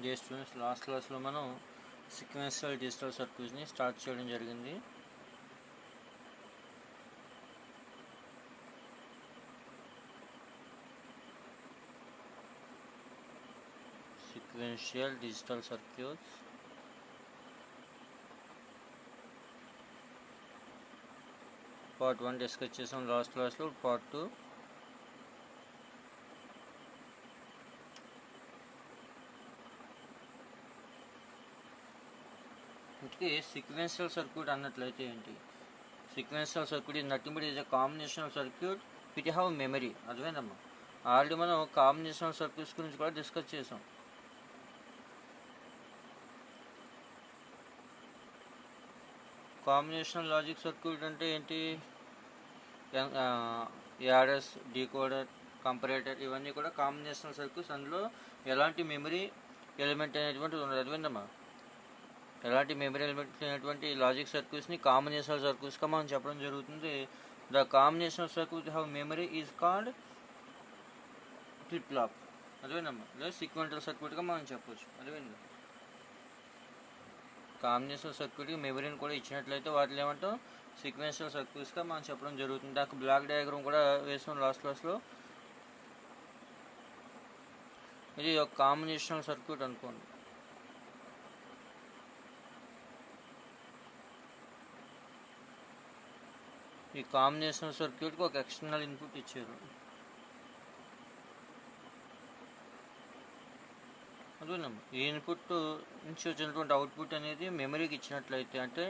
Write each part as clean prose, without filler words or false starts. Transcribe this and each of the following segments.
Day students last క్లాస్లో మనం sequential digital సర్క్యూట్స్ని start చేయడం జరిగింది. Sequential digital circuits part 1 discuss చేసాం లాస్ట్ క్లాస్లో. పార్ట్ 2 ఇంటికి సీక్వెన్షియల్ సర్క్యూట్ అన్నట్లయితే ఏంటి? సీక్వెన్షియల్ సర్క్యూట్ ఇది nothing but is a combinational circuit with have memory. అర్థమైందమ్మా? ఆల్రెడీ మనం కాంబినేషనల్ సర్క్యూట్స్ గురించి కూడా డిస్కస్ చేసాం. కాంబినేషనల్ లాజిక్ సర్క్యూట్ అంటే ఏంటి? యాడర్స్, డీకోడర్, కంపరేటర్ ఇవన్నీ కూడా కాంబినేషనల్ సర్క్యూట్స్. అందులో ఎలాంటి మెమరీ ఎలిమెంట్ అనేటువంటిది ఉండదు. అర్థమైందమ్మా? ఎలాంటి మెమరీ ఎలిమెంట్ అనేటువంటి లాజిక్ సర్క్యూట్స్ని కాంబినేషనల్ సర్క్యూట్స్గా మనం చెప్పడం జరుగుతుంది. The combinational circuit have memory is called flip flop. అదేనమ్మా? లేదా సీక్వెన్షియల్ సర్క్యూట్గా మనం చెప్పవచ్చు. అదేవిధంగా కాంబినేషనల్ సర్క్యూట్కి మెమరీని కూడా ఇచ్చినట్లయితే వాటిని ఏమంటాం? సీక్వెన్షియల్ సర్క్యూట్స్గా మనం చెప్పడం జరుగుతుంది. దానికి బ్లాక్ డయాగ్రామ్ కూడా వేసాం లాస్ట్ క్లాస్లో. ఇది ఒక కాంబినేషనల్ సర్క్యూట్ అనుకోండి. ఈ కాంబినేషనల్ సర్క్యూట్కి ఒక ఎక్స్టర్నల్ ఇన్పుట్ ఇచ్చారు. అదేనమ్మా? ఈ ఇన్పుట్ నుంచి వచ్చినటువంటి అవుట్పుట్ అనేది మెమరీకి ఇచ్చినట్లయితే, అంటే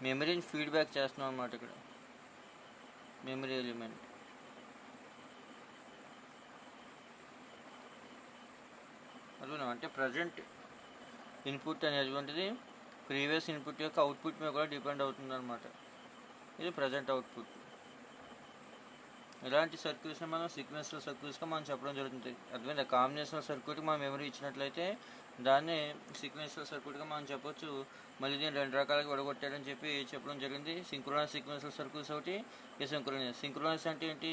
మెమరీని ఫీడ్బ్యాక్ చేస్తున్నాం అన్నమాట. ఇక్కడ మెమరీ ఎలిమెంట్ అదేనా? అంటే ప్రజెంట్ ఇన్పుట్ అనేటువంటిది ప్రీవియస్ ఇన్పుట్ యొక్క అవుట్పుట్ మీద కూడా డిపెండ్ అవుతుంది అన్నమాట. ఇది ప్రజెంట్ అవుట్పుట్. ఇలాంటి సర్క్యూట్స్ని మనం సీక్వెన్షియల్ సర్క్యూట్స్గా మనం చెప్పడం జరుగుతుంది. అర్థమైందా? కాంబినేషనల్ సర్క్యూట్కి మనం మెమరీ ఇచ్చినట్లయితే దాన్ని సీక్వెన్షియల్ సర్క్యూట్గా మనం చెప్పొచ్చు. మళ్ళీ దీన్ని రెండు రకాలుగా విడగొట్టారని చెప్పడం జరిగింది. సింక్రోనస్ సీక్వెన్షియల్ సర్క్యూట్స్ ఒకటి, ఎసింక్రోనస్. సింక్రోనస్ అంటే ఏంటి?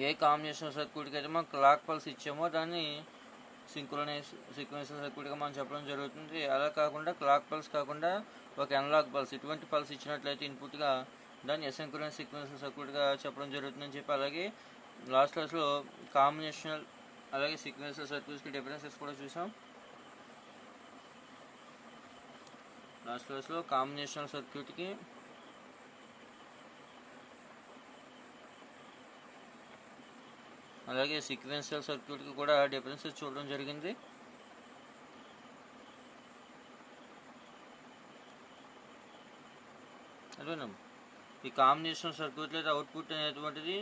ఏ కాంబినేషనల్ సర్క్యూట్కి అయితే మనం క్లాక్ పల్స్ ఇచ్చామో దాన్ని సింక్రోనైజ్ సీక్వెన్షియల్ సర్క్యూట్గా మనం చెప్పడం జరుగుతుంది. అలా కాకుండా క్లాక్ పల్స్ కాకుండా ఒక అనలాగ్ పల్స్, ఇటువంటి పల్స్ ఇచ్చినట్లయితే ఇన్పుట్గా దాన్ని ఎసింక్రోనస్ సీక్వెన్షియల్ సర్క్యూట్గా చెప్పడం జరుగుతుందని చెప్పి, అలాగే లాస్ట్ క్లాస్లో కాంబినేషనల్ అలాగే సీక్వెన్షియల్ సర్క్యూట్స్కి డిఫరెన్సెస్ కూడా చూసాం. లాస్ట్ క్లాస్లో కాంబినేషనల్ సర్క్యూట్కి అలాగే సీక్వెన్షియల్ సర్క్యూట్కి కూడా డిఫరెన్సెస్ చూడడం జరిగింది. అదేనమ్మా? ఈ కాంబినేషన్ సర్క్యూట్లో అవుట్పుట్ అనేటువంటిది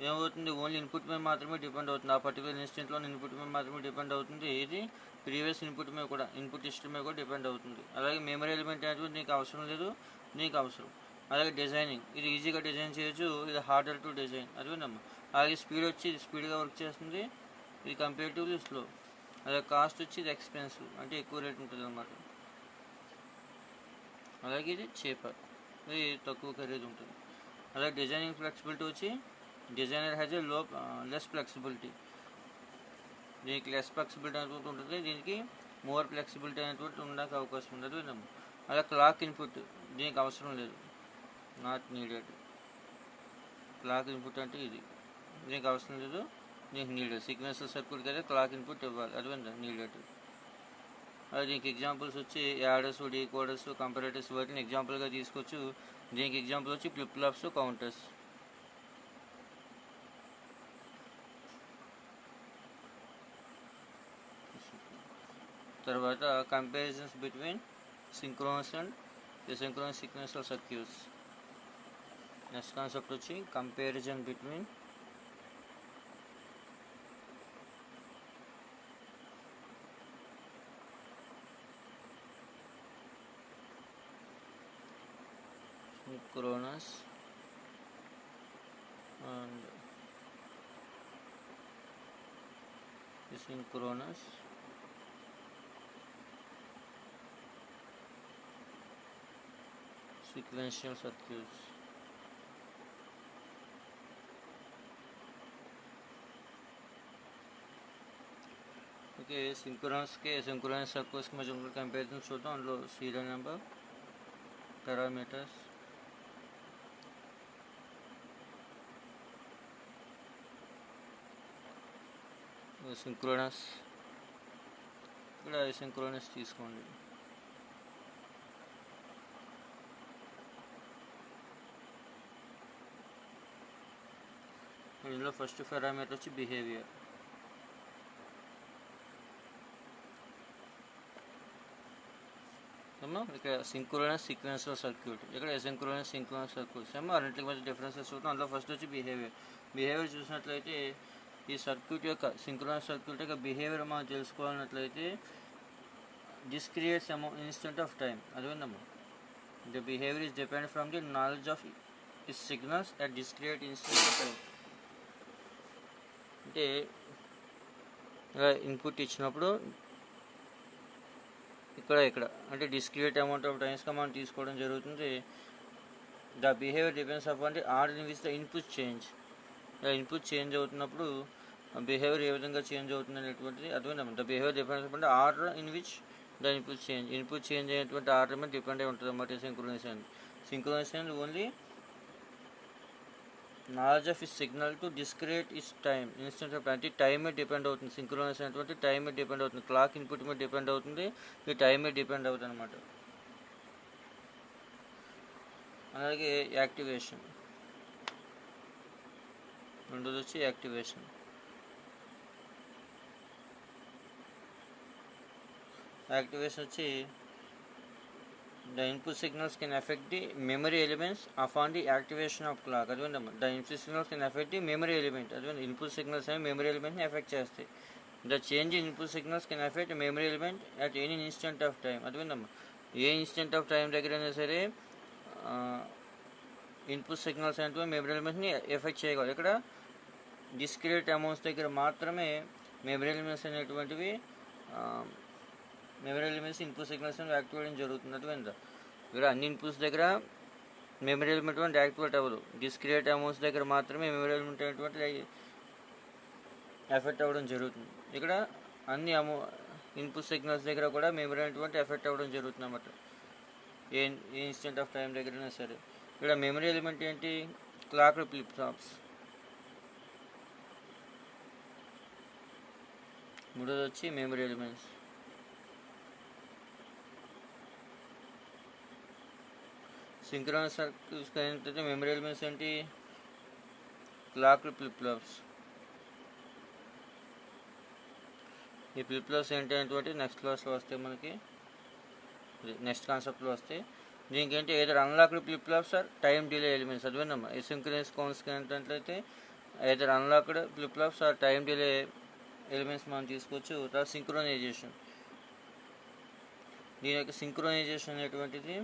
ఏమవుతుంది? ఓన్లీ ఇన్పుట్ మీద మాత్రమే డిపెండ్ అవుతుంది. ఆ పర్టికులర్ ఇన్స్టెంట్లో ఇన్పుట్ మీద మాత్రమే డిపెండ్ అవుతుంది. ఇది ప్రీవియస్ ఇన్పుట్ మీద కూడా, ఇన్పుట్ హిస్టరీ మీద కూడా డిపెండ్ అవుతుంది. అలాగే మెమరీ ఎలిమెంట్ అనేటువంటి నీకు అవసరం లేదు, నీకు అవసరం. అలాగే డిజైనింగ్, ఇది ఈజీగా డిజైన్ చేయొచ్చు, ఇది హార్డర్ టు డిజైన్. అదేనమ్మా? అలాగే స్పీడ్ వచ్చి ఇది స్పీడ్గా వర్క్ చేస్తుంది, ఇది కంపేరిటివ్లీ స్లో. అలాగే కాస్ట్ వచ్చి ఇది ఎక్స్పెన్సివ్, అంటే ఎక్కువ రేట్ ఉంటుంది అన్నమాట. అలాగే ఇది చీపర్, ఇది తక్కువ ఖరీదు ఉంటుంది. అలాగే డిజైనింగ్ ఫ్లెక్సిబిలిటీ వచ్చి designer has a less flexibility. దీనికి లెస్ ఫ్లెక్సిబిలిటీ అనేటువంటి ఉంటుంది, దీనికి మోర్ ఫ్లెక్సిబిలిటీ అనేటువంటి ఉండడానికి అవకాశం ఉండదు. అలాగే క్లాక్ ఇన్పుట్, దీనికి అవసరం లేదు, నాట్ నీడెడ్. క్లాక్ ఇన్పుట్ అంటే ఇది, దీనికి అవసరం లేదు, దీనికి నీడెడ్. సీక్వెన్షియల్ సర్క్యూట్కి అయితే క్లాక్ ఇన్పుట్ ఇవ్వాలి, అది నీడెడ్. అది దీనికి ఎగ్జాంపుల్స్ వచ్చి యాడర్స్, డీకోడర్స్, కంపరేటర్స్ వాటిని ఎగ్జాంపుల్గా తీసుకోవచ్చు. దీనికి ఎగ్జాంపుల్ వచ్చి ఫ్లిప్ ఫ్లాప్స్, కౌంటర్స్. తర్వాత comparisons between synchronous and asynchronous sequential circuits. Next concept వచ్చి comparison between synchronous and asynchronous sequential circuits. Okay, సింక్రోనస్కి సింక్రోనస్ సర్క్యూట్స్కి మధ్య ఉన్న కంపారిజన్ చూద్దాం. అందులో సీరియల్ నెంబర్, పారామీటర్స్, సింక్రోనస్, ఇక్కడ సింక్రోనస్ తీసుకోండి. ఇందులో ఫస్ట్ పారామీటర్ వచ్చి బిహేవియర్. ఇక్కడ సింక్రోనస్ సీక్వెన్షియల్ సర్క్యూట్, ఇక్కడ అసింక్రోనస్ సింక్రోనస్ సర్క్యూట్స్ ఏమో రెండింటి మధ్య డిఫరెన్సెస్ చూద్దాం. అందులో ఫస్ట్ వచ్చి బిహేవియర్ చూసినట్లయితే ఈ సర్క్యూట్ యొక్క సింక్రోనస్ సర్క్యూట్ యొక్క బిహేవియర్ మనం తెలుసుకోవాలన్నట్లయితే this creates instant of time. అదేవిధమ్మా the behaviour is depend from the knowledge of is signals at discrete instant of time. అంటే ఇన్పుట్ ఇచ్చినప్పుడు ఇక్కడ అంటే డిస్క్రియేట్ అమౌంట్ ఆఫ్ టైమ్స్గా మనం తీసుకోవడం జరుగుతుంది. The behaviour depends upon the order in which the input change. Input change అవుతున్నప్పుడు behaviour ఏ విధంగా చేంజ్ అవుతుంది అనేటువంటిది అర్థమైందన్నమాట. The behaviour depends upon the order in which the input change అయినటువంటి ఆర్డర్ మీద డిపెండ్ అయి ఉంటుంది అన్నమాట. Synchronization only knowledge of is signal to discrete is time instant of అంటే టైం మీద డిపెండ్ అవుతుంది. సింక్రోనైజ్ అనేటువంటి టైం మీద డిపెండ్ అవుతుంది. క్లాక్ ఇన్పుట్ మీద డిపెండ్ అవుతుంది, ఈ టైం మీద డిపెండ్ అవుతుంది అనమాట. అలాగే యాక్టివేషన్, రెండోది వచ్చి యాక్టివేషన్. యాక్టివేషన్ వచ్చి the input signals can affect the memory elements upon the activation of clock. అదేవిధంగా the input signals can affect the memory element. అదేవిధంగా ఇన్పుట్ సిగ్నల్స్ అనేవి మెమరీ ఎలిమెంట్ని ఎఫెక్ట్ చేస్తాయి. the change in input signals can affect memory element at any instant of time. అదేవిధంగా ఏ instant of time దగ్గర అయినా సరే input signals అనేవి memory ఎలిమెంట్ని effect చేయగలరు. ఇక్కడ డిస్క్రియేట్ అమౌంట్స్ దగ్గర మాత్రమే మెమరీ ఎలిమెంట్స్ అనేటువంటివి memory elements input signals activate జరుగుతుంది. అదేవిధంగా ఇక్కడ అన్ని ఇన్పుట్స్ దగ్గర మెమరీ ఎలిమెంట్ అంటే యాక్టివేట్ అవ్వదు. డిస్క్రియేట్ అమౌంట్స్ దగ్గర మాత్రమే మెమరీ ఎలిమెంట్ అనేటువంటి ఎఫెక్ట్ అవ్వడం జరుగుతుంది. ఇక్కడ అన్ని ఇన్పుట్ సిగ్నల్స్ దగ్గర కూడా మెమరీ అనేటువంటి ఎఫెక్ట్ అవ్వడం జరుగుతుంది అన్నమాట. ఏ ఇన్స్టెంట్ ఆఫ్ టైం దగ్గరైనా సరే. ఇక్కడ మెమరీ ఎలిమెంట్ ఏంటి? Clock flip flops. మూడోది వచ్చి మెమరీ ఎలిమెంట్స్. సింక్రోనస్ సర్క్యూట్స్ ఏంటంటే మెమరీ ఎలిమెంట్స్ ఏంటి? Clock flip flops. ఈ ఫ్లిప్ ఫ్లాప్స్ ఏంటి అనేటువంటి నెక్స్ట్ క్లాస్లో వస్తాయి, మనకి నెక్స్ట్ కాన్సెప్ట్లో వస్తాయి. దీనికి ఏంటి ఏదైనా unlocked flip flops or time delay elements. అదివినమ్మా ఎసింక్రోనస్ కౌంట్స్కి ఏంటంటే ఏదైనా unlocked flip flops or time delay elements మనం తీసుకోవచ్చు. తర్వాత సింక్రోనైజేషన్. దీని యొక్క సింక్రోనైజేషన్ అనేటువంటిది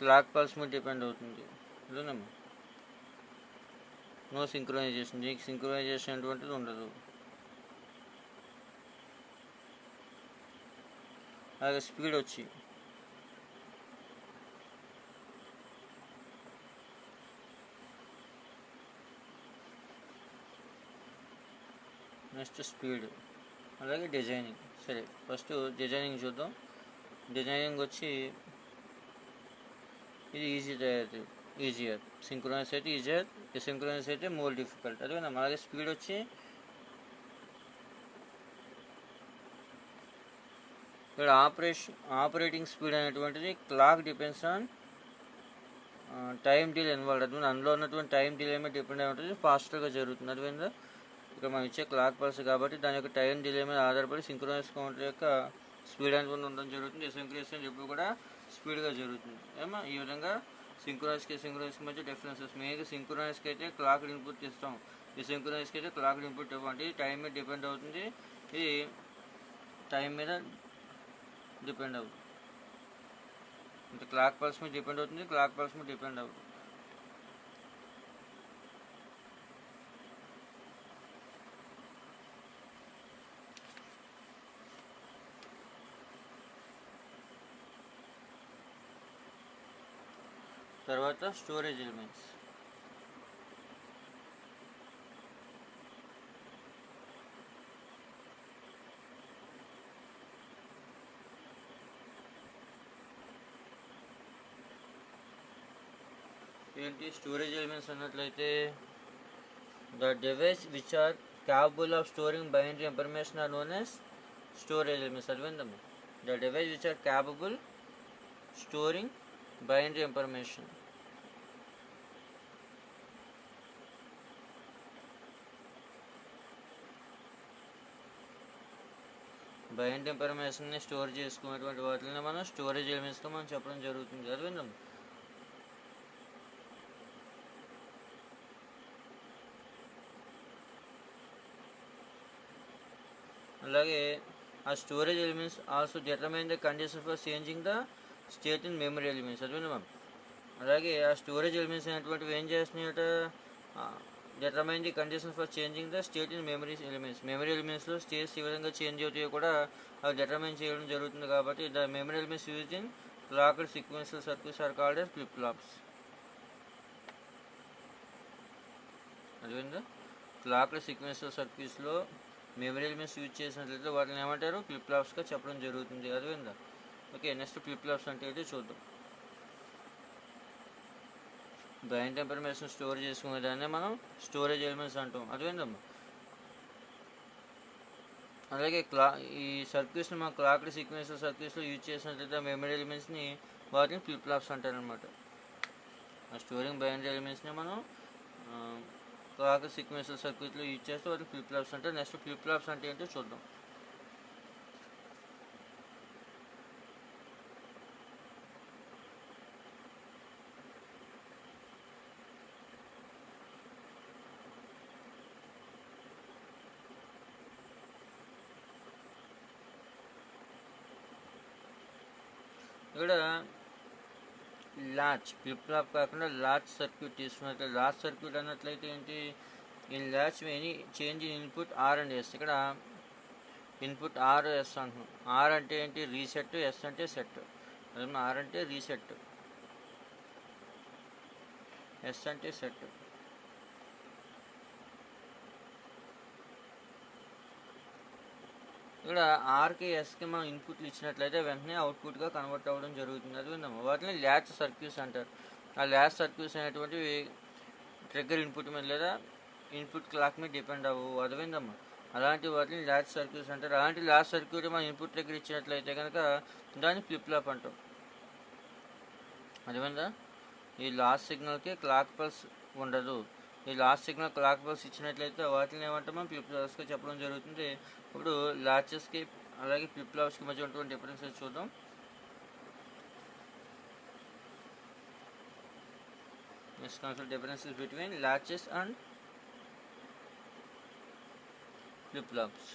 క్లాక్ పల్స్ మీద డిపెండ్ అవుతుంది. అదేనమ్మా నో సింక్రోనైజేషన్. దీనికి సింక్రోనైజేషన్ అటువంటిది ఉండదు. అలాగే స్పీడ్ వచ్చి నెక్స్ట్ స్పీడ్, అలాగే డిజైనింగ్. సరే ఫస్ట్ డిజైనింగ్ చూద్దాం. డిజైనింగ్ వచ్చి ఇది ఈజియర్. సింక్రోనైజ్ అయితే ఈజియర్, ఎసింక్రోనైజ్ అయితే మోర్ డిఫికల్ట్. అదే అలాగే స్పీడ్ వచ్చి ఇక్కడ ఆపరేటింగ్ స్పీడ్ అనేటువంటిది clock depends on time delay involve. అది అందులో ఉన్నటువంటి టైం డిలే మీద డిపెండ్ అయి ఉంటుంది, ఫాస్ట్గా జరుగుతుంది. అదేవిధంగా ఇక్కడ మనం ఇచ్చే క్లాక్ పల్స్ కాబట్టి దాని యొక్క టైం డిలే మీద ఆధారపడి సింక్రోనైజ్ కౌంటర్ యొక్క స్పీడ్ అనేది ఉండడం జరుగుతుంది. ఎసింక్రోనైజేషన్ ఎప్పుడు కూడా స్పీడ్గా జరుగుతుంది. ఏమో ఈ విధంగా సింక్రోనైజ్కి మధ్య డిఫరెన్సెస్. మెయిన్గా సింక్రోనైజ్కి అయితే క్లాక్ ఇన్పుట్ ఇస్తాం, ఎసింక్రోనైజ్కి అయితే క్లాక్ ఇన్పుట్ ఇవ్వండి. టైం మీద డిపెండ్ అవుతుంది, ఇది టైం మీద డిపెండ్ అవుతుంది. అంటే క్లాక్ పల్స్ మీద డిపెండ్ అవుతుంది, క్లాక్ పల్స్ మీద డిపెండ్ అవుతుంది. తర్వాత స్టోరేజ్ ఎలిమెంట్స్. ఏంటి స్టోరేజ్ ఎలిమెంట్స్ అన్నట్లయితే the device which are capable of storing binary information are known as storage elements. చదివిందమ్మా, the device which are capable storing binary information. Binary ఇన్ఫర్మేషన్ని store చేసుకునేటువంటి వాటిని మనం స్టోరేజ్ ఎలిమెంట్స్గా మనం చెప్పడం జరుగుతుంది. చదివిందమ్మా. అలాగే ఆ storage elements also determine the condition for changing the state in memory elements. చదివింది మ్యామ్. అలాగే ఆ స్టోరేజ్ ఎలిమెంట్స్ అనేటువంటివి ఏం చేస్తున్నాయట, determine the condition for changing the state in memory elements. Memory ఎలిమెంట్స్లో స్టేట్స్ ఏ విధంగా చేంజ్ అవుతాయో కూడా అవి డిటర్మైన్ చేయడం జరుగుతుంది. కాబట్టి the memory elements used in clocked sequential circuits are called as flip flops. అదేవిధంగా క్లాక్డ్ సీక్వెన్షియల్ సర్క్యూట్స్లో మెమరీ ఎలిమెంట్స్ యూజ్ చేసినట్లయితే వాటిని ఏమంటారు, ఫ్లిప్ ఫ్లాప్స్గా చెప్పడం జరుగుతుంది. అదేవిధంగా ఓకే, నెక్స్ట్ ఫ్లిప్ ఫ్లాప్స్ అంటే ఏంటో చూద్దాం. బైనరీ ఇన్ఫర్మేషన్ స్టోర్ చేసుకునే దాన్ని మనం స్టోరేజ్ ఎలిమెంట్స్ అంటాం. అదేవిధంగా అలాగే ఈ సర్క్యూట్స్ని మనం క్లాక్డ్ సీక్వెన్షియల్ సర్క్యూట్స్లో యూజ్ చేసినట్లయితే మెమరీ ఎలిమెంట్స్ని వాటిని ఫ్లిప్ ఫ్లాప్స్ అంటారనమాట. ఆ స్టోరింగ్ బైనరీ ఎలిమెంట్స్ని మనం క్లాక్డ్ సీక్వెన్షియల్ సర్క్యూట్లో యూజ్ చేస్తే వాటిని ఫ్లిప్ ఫ్లాప్స్ అంటారు. నెక్స్ట్ ఫ్లిప్ ఫ్లాప్స్ అంటే ఏంటో చూద్దాం. ఇక్కడ లాచ్ ఫ్లిప్ ఫ్లాప్ కాకుండా లాచ్ సర్క్యూట్ తీసుకున్నట్లయితే, లాచ్ సర్క్యూట్ అన్నట్లయితే ఏంటి, in latch any change in input R and S. ఇక్కడ ఇన్పుట్ ఆర్ ఎస్ అంటున్నాం. ఆర్ అంటే ఏంటి, రీసెట్, ఎస్ అంటే సెట్. అదే ఆర్ అంటే రీసెట్, ఎస్ అంటే సెట్. ఇక్కడ ఆర్కి ఎస్కి మనం ఇన్పుట్లు ఇచ్చినట్లయితే వెంటనే అవుట్పుట్గా కన్వర్ట్ అవ్వడం జరుగుతుంది. అది విందాము. వాటిని ల్యాచ్ సర్క్యూట్స్ అంటారు. ఆ ల్యాచ్ సర్క్యూట్స్ అనేటువంటివి ట్రిగ్గర్ ఇన్పుట్ మీద లేదా ఇన్పుట్ క్లాక్ మీద డిపెండ్ అవ్వవు. అది విందమ్మా. అలాంటి వాటిని ల్యాచ్ సర్క్యూట్స్ అంటారు. అలాంటి ల్యాచ్ సర్క్యూట్ మనం ఇన్పుట్ ట్రిగ్గర్ ఇచ్చినట్లయితే కనుక దాన్ని ఫ్లిప్ ఫ్లాప్ అంటాం. అది విందా. ఈ లాస్ట్ సిగ్నల్కి క్లాక్ పల్స్ ఉండదు. ఈ లాస్ట్ సిగ్నల్ క్లాక్ పల్స్ ఇచ్చినట్లయితే వాటిని ఏమంటాం, మనం ఫ్లిప్ ఫ్లాప్స్గా చెప్పడం జరుగుతుంది. ఇప్పుడు లాచెస్కి అలాగే ఫ్లిప్ ఫ్లాప్స్కి మధ్య ఉన్నటువంటి డిఫరెన్సెస్ చూద్దాం. Next consider differences between latches and flip flops.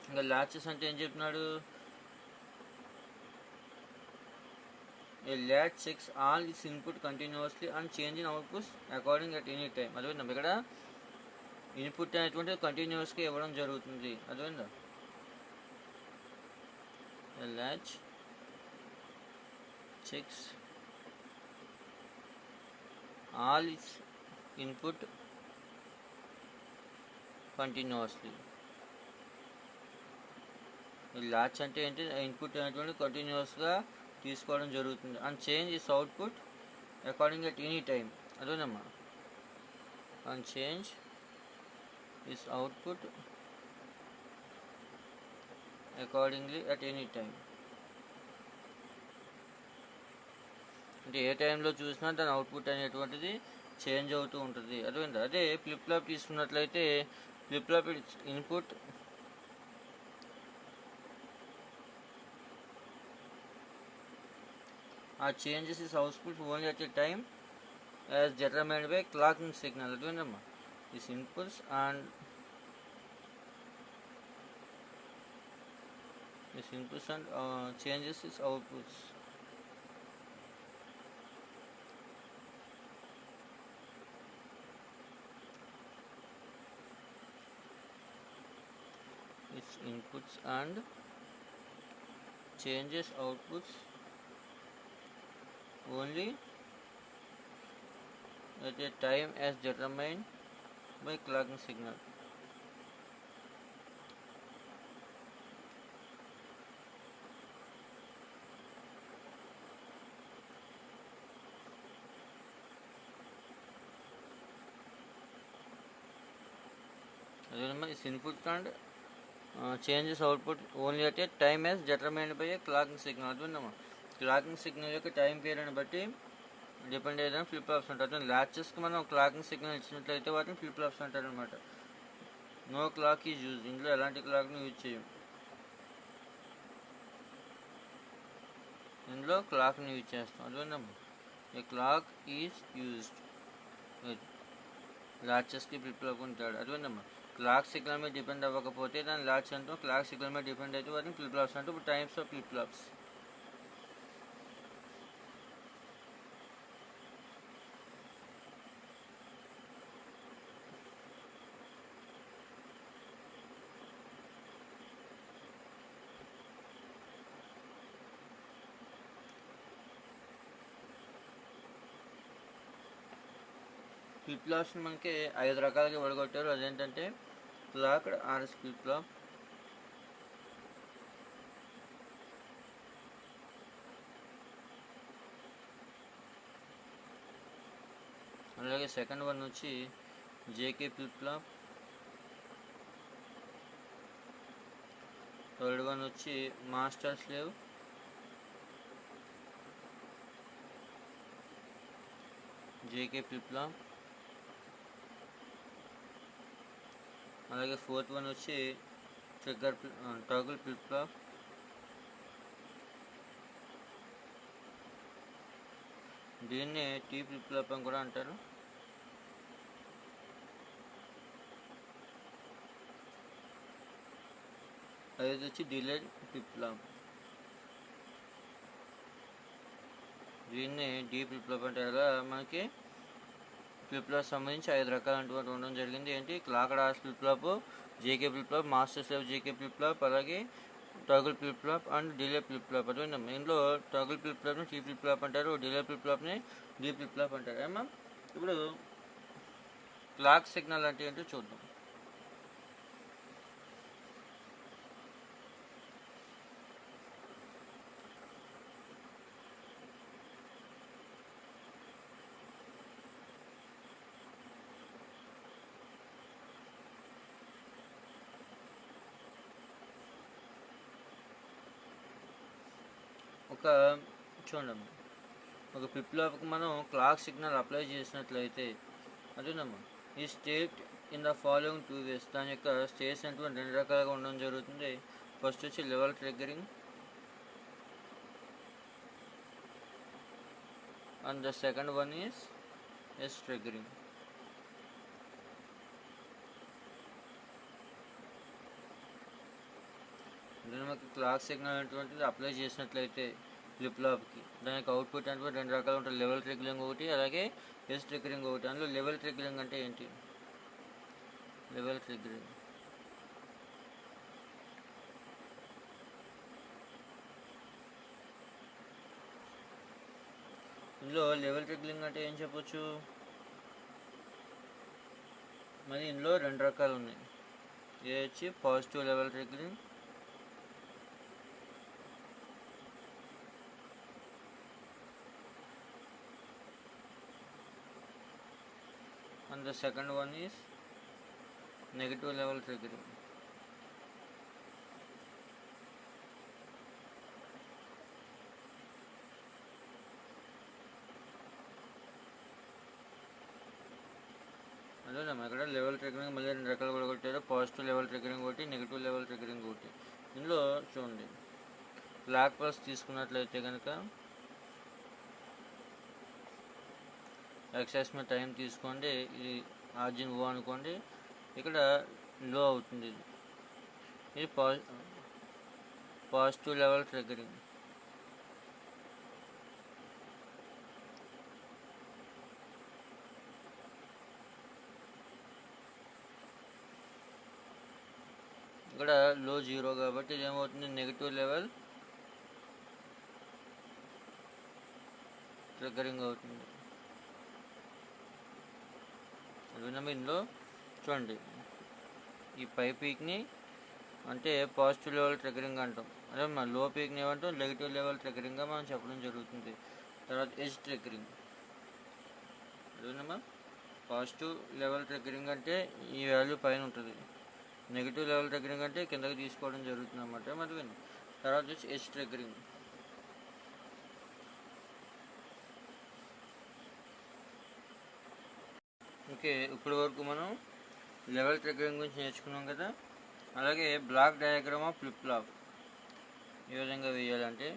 ఇంకా లాచెస్ అంటే ఏం చెప్తున్నాడు, a latch checks all its input continuously and changing outputs according at any time. అదేవిధంగా ఇక్కడ ఇన్పుట్ అనేటువంటి కంటిన్యూస్గా ఇవ్వడం జరుగుతుంది. అదేవిధంగా a latch checks all its input continuously. ఈ లాచ్ అంటే ఏంటి, ఇన్పుట్ అనేటువంటి కంటిన్యూస్గా తీసుకోవడం జరుగుతుంది. And change is output according at any time. అదేనమ్మా, and change is output accordingly at any time. అంటే ఏ టైంలో చూసినా దాని అవుట్పుట్ అనేటువంటిది చేంజ్ అవుతూ ఉంటుంది. అదేవిధంగా అదే ఫ్లిప్ ఫ్లాప్ తీసుకున్నట్లయితే flip flop input changes its output only at a time as determined by clocking signal. Remember these inputs and changes its outputs. Its inputs and changes outputs only at a time as determined by clocking signal. This input and changes output only at a time as determined by A clocking signal. అర్థమైందమ్మా, clocking signal యొక్క time పీరియడ్ని బట్టి depend అయ్యేదని flip flops అంటారు. ల్యాచెస్కి మనం clocking signal ఇచ్చినట్లయితే వాటిని flip flops అంటారు అనమాట. No clock is use, ఇందులో ఎలాంటి క్లాక్ని యూజ్ చేయం, ఇందులో క్లాక్ని యూజ్ చేస్తాం. అర్థమైందమ్మా, ఏ క్లాక్ ఈజ్ యూజ్డ్. లాచెస్కి ఫ్లిప్ ఫ్లాప్ ఉంటాడు. అర్థమైందమ్మా, క్లాక్ సిగ్నల్ మీద డిపెండ్ అవ్వకపోతే దాని లాచ్ అంటాం, క్లాక్ సిగ్నల్ మీద డిపెండ్ అయితే వాటిని ఫ్లిప్ ఫ్లాప్స్ అంటాం. ఇప్పుడు types of flip flops. Flip flops మనకి 5 రకాలుగా విడగొట్టారు. అదేంటంటే క్లాక్డ్ ఆర్ఎస్ ఫ్లిప్ ఫ్లాప్, అలాగే సెకండ్ వన్ వచ్చి JK flip flop, third one వచ్చి master slave, JK flip flop, అలాగే ఫోర్త్ వన్ వచ్చి ట్రిగ్గర్ టాగుల్ ఫ్లిప్ ఫ్లాప్, దీన్ని టీ ఫ్లిప్ ఫ్లాప్ అని కూడా అంటారు. అది వచ్చి డిలేడ్ ఫ్లిప్ ఫ్లాప్, దీన్ని డీ ఫ్లిప్ ఫ్లాప్ అంటారు. మనకి ఫ్లిప్ ఫ్లాప్ సంబంధించి 5 రకాలు అంటున్నట్టు ఉండడం జరిగింది. ఏంటి, clocked RS flip flop, JK flip flop, master slave JK flip flop, అలాగే toggle flip flop and delay flip flop. అర్థమైందమ్మా, ఇందులో టాగుల్ ఫ్లిప్ ఫ్లాప్ని టీ ఫ్లిప్ ఫ్లాప్ అంటారు, డిలే ఫ్లిప్ ఫ్లాప్ని డీ ఫ్లిప్ ఫ్లాప్ అంటారు. ఏమా ఇప్పుడు క్లాక్ సిగ్నల్ అంటే ఏంటో చూద్దాం. చూడండి, ఒక ఫ్లిప్ ఫ్లాప్కి మనం క్లాక్ సిగ్నల్ అప్లై చేసినట్లయితే అదేనమ్మా, ఈ state in the following 2 ways, దాని యొక్క స్టేట్స్ అంటూ 2 రకాలుగా ఉండడం జరుగుతుంది. ఫస్ట్ వచ్చి level triggering and the second one is S triggering. మనకి క్లాక్ సిగ్నల్ అటువంటిది అప్లై చేసినట్లయితే ఫ్లిప్ ఫ్లాప్కి దానికి అవుట్పుట్ అంటే 2 రకాలు ఉంటాయి, లెవెల్ ట్రిగ్గరింగ్ ఒకటి, అలాగే ఎస్ ట్రిగ్గరింగ్ ఒకటి. అందులో లెవెల్ ట్రిగ్గరింగ్ అంటే ఏంటి, లెవెల్ ట్రిగ్గరింగ్ ఇందులో లెవెల్ ట్రిగ్గరింగ్ అంటే ఏం చెప్పొచ్చు, మరి ఇందులో 2 రకాలు ఉన్నాయి. ఏ వచ్చి positive level triggering, and the second one is negative level triggering. అదేనమ్మా, ఇక్కడ లెవెల్ ట్రిగ్గరింగ్ మళ్ళీ 2 రకాలు కూడా కొట్టారు, పాజిటివ్ లెవెల్ ట్రిగ్గరింగ్ ఒకటి, నెగిటివ్ లెవెల్ ట్రిగ్గరింగ్ ఒకటి. ఇందులో చూడండి, క్లాక్ పల్స్ తీసుకున్నట్లయితే కనుక ఎక్సైస్ మీద టైం తీసుకోండి, ఇది ఆర్జిన్ ఓ అనుకోండి, ఇక్కడ లో అవుతుంది. ఇది పాజిటివ్ లెవెల్ ట్రిగ్గరింగ్. ఇక్కడ లో 0 కాబట్టి ఇది ఏమవుతుంది, నెగిటివ్ లెవెల్ ట్రిగ్గరింగ్ అవుతుంది. అదేవిధంగా ఇందులో చూడండి, ఈ పై పీక్ని అంటే పాజిటివ్ లెవెల్ ట్రిగ్గరింగ్ అంటాం, అదే మన లో పీక్ని ఏమంటాం నెగిటివ్ లెవెల్ ట్రిగ్గరింగ్గా మనం చెప్పడం జరుగుతుంది. తర్వాత ఎడ్జ్ ట్రిగ్గరింగ్. అదేవిధంగా పాజిటివ్ లెవెల్ ట్రిగ్గరింగ్ అంటే ఈ వాల్యూ పైన ఉంటుంది, నెగిటివ్ లెవెల్ ట్రిగ్గరింగ్ అంటే కిందకి తీసుకోవడం జరుగుతుంది అన్నమాట. మరి తర్వాత వచ్చి ఎడ్జ్ ట్రిగ్గరింగ్. ఓకే, ఇప్పటి వరకు మనం లెవెల్ ట్రిగ్గరింగ్ గురించి నేర్చుకున్నాం కదా. అలాగే block diagram of flip flop ఏ విధంగా వేయాలంటే,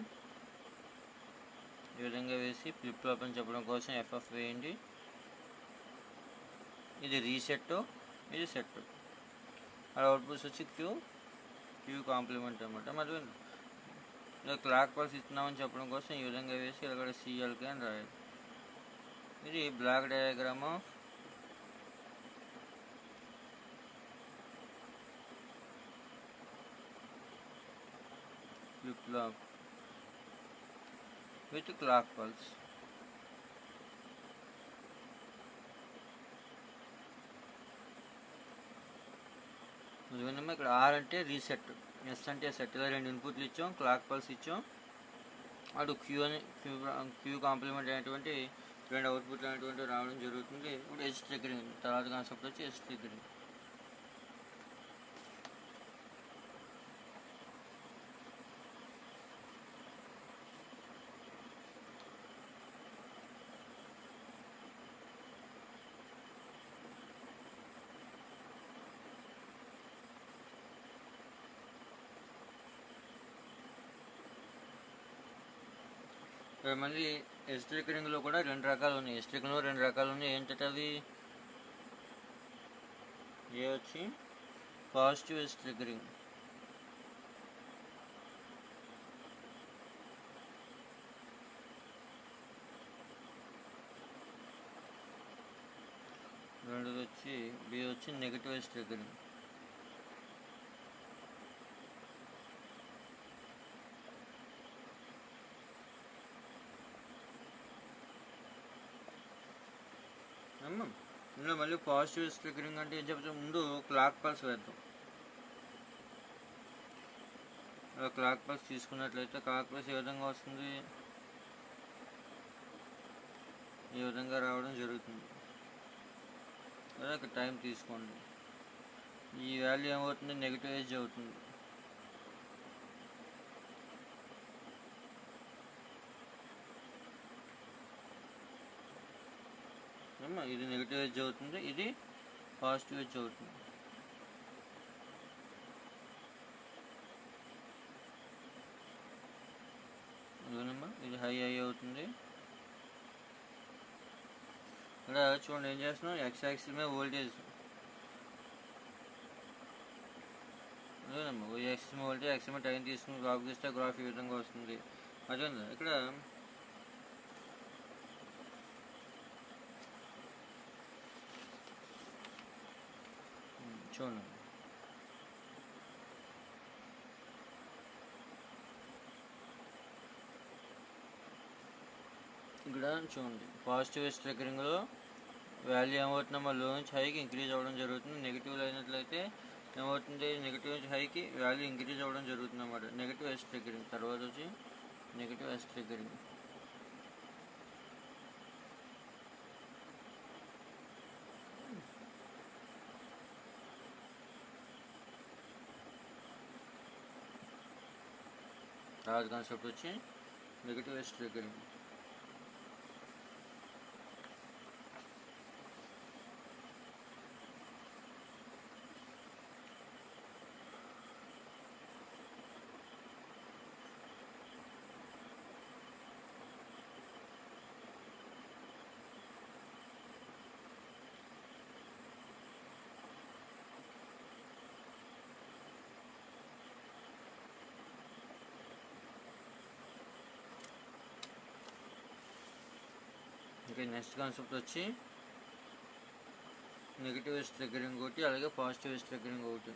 ఈ విధంగా వేసి ఫ్లిప్ ఫ్లాప్ అని చెప్పడం కోసం ఎఫ్ఎఫ్ వేయండి. ఇది రీసెట్, ఇది సెట్. అలా అవుట్పుట్స్ వచ్చి క్యూ కాంప్లిమెంట్ అనమాట. మరి ఇలా క్లాక్ పల్స్ ఇస్తున్నామని చెప్పడం కోసం ఈ విధంగా వేసి ఇక్కడ సిఎల్కే అని రాయాలి. ఇది black diagram of flip flop with clock pulse. ఇక్కడ ఆర్ అంటే రీసెట్, ఎస్ అంటే సెట్. ఇలా 2 ఇన్పుట్లు ఇచ్చాం, క్లాక్ పల్స్ ఇచ్చాం. అటు క్యూ కాంప్లిమెంట్ అయినటువంటి 2 అవుట్పుట్లు అనేటువంటి రావడం జరుగుతుంది. ఇప్పుడు ఎడ్జ్ ట్రిగ్గరింగ్ తర్వాత కాన్సెప్ట్ వచ్చి ఎడ్జ్ ట్రిగ్గరింగ్. మళ్ళీ ఎడ్జ్ ట్రిగ్గరింగ్లో కూడా 2 రకాలు ఉన్నాయి. ఎడ్జ్ ట్రిగ్గరింగ్లో 2 రకాలు ఉన్నాయి. ఏంటంటే అవి ఏ వచ్చి పాజిటివ్ ఎడ్జ్ ట్రిగ్గరింగ్, రెండోది వచ్చి బి వచ్చి నెగిటివ్ ఎడ్జ్ ట్రిగ్గరింగ్. ఇందులో మళ్ళీ పాజిటివ్ ఎడ్జ్ ట్రిగ్గరింగ్ అంటే ఏం చెప్తాం, ముందు క్లాక్ పల్స్ వేద్దాం. క్లాక్ పల్స్ తీసుకున్నట్లయితే క్లాక్ పల్స్ ఏ విధంగా వస్తుంది, ఈ విధంగా రావడం జరుగుతుంది. అదే టైం తీసుకోండి. ఈ వాల్యూ ఏమవుతుంది, నెగిటివ్ ఎడ్జ్ అవుతుంది. ఇది నెగిటివ్ ఎడ్జ్ అవుతుంది, ఇది పాజిటివ్ ఎడ్జ్ అవుతుంది. ఇది హై అవుతుంది. ఇక్కడ చూడండి ఏం చేస్తున్నాం, ఎక్స్ యాక్సిస్ మీద వోల్టేజ్, అదేనమ్మా ఎక్స్ వోల్టేజ్, ఎక్స్ మీద టైం తీసుకుని గ్రాఫ్ గీస్తే గ్రాఫ్ ఈ విధంగా వస్తుంది. అదే ఇక్కడ చూడండి, ఇక్కడ చూడండి పాజిటివ్ ఎడ్జ్ ట్రిగ్గరింగ్లో వాల్యూ ఏమవుతుందమ్మా, లో నుంచి హైకి ఇంక్రీజ్ అవ్వడం జరుగుతుంది. నెగిటివ్లో అయినట్లయితే ఏమవుతుంది, నెగిటివ్ నుంచి హైకి వాల్యూ ఇంక్రీజ్ అవ్వడం జరుగుతుంది అన్నమాట. Negative edge triggering. తర్వాత వచ్చి నెగిటివ్ ఎడ్జ్ ట్రిగ్గరింగ్. తర్వాత కాన్సెప్ట్ వచ్చి నెగిటివ్ ఎడ్జ్ ట్రిగ్గరింగ్. ఇంకా నెక్స్ట్ కాన్సెప్ట్ వచ్చి నెగిటివ్ ఎడ్జ్ ట్రిగ్గరింగ్ ఒకటి, అలాగే పాజిటివ్ ఎడ్జ్ ట్రిగ్గరింగ్ ఒకటి.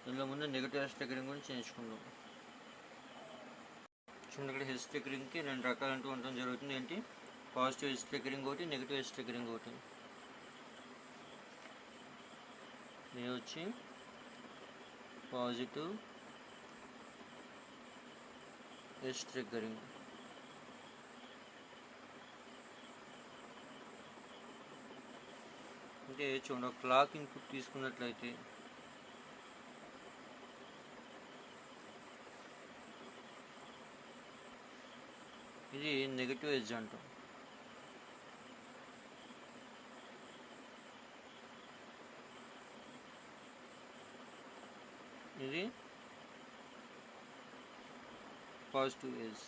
ఇందులో ముందు నెగిటివ్ ఎడ్జ్ ట్రిగ్గరింగ్ గురించి నేర్చుకుందాం. చూడండి, ఇక్కడ ఎడ్జ్ ట్రిగ్గరింగ్కి 2 రకాలు అంటూ ఉండడం జరుగుతుంది. ఏంటి, పాజిటివ్ ఎడ్జ్ ట్రిగ్గరింగ్ ఒకటి, నెగిటివ్ ఎడ్జ్ ట్రిగ్గరింగ్ ఒకటి. ఇది వచ్చి పాజిటివ్ ఎడ్జ్ ట్రిగ్గరింగ్. అంటే చూడండి, క్లాక్ ఇన్పుట్ తీసుకున్నట్లయితే ఇది నెగటివ్ ఎడ్జ్ అంటాం. ఇది పాజిటివ్ ఎడ్జ్.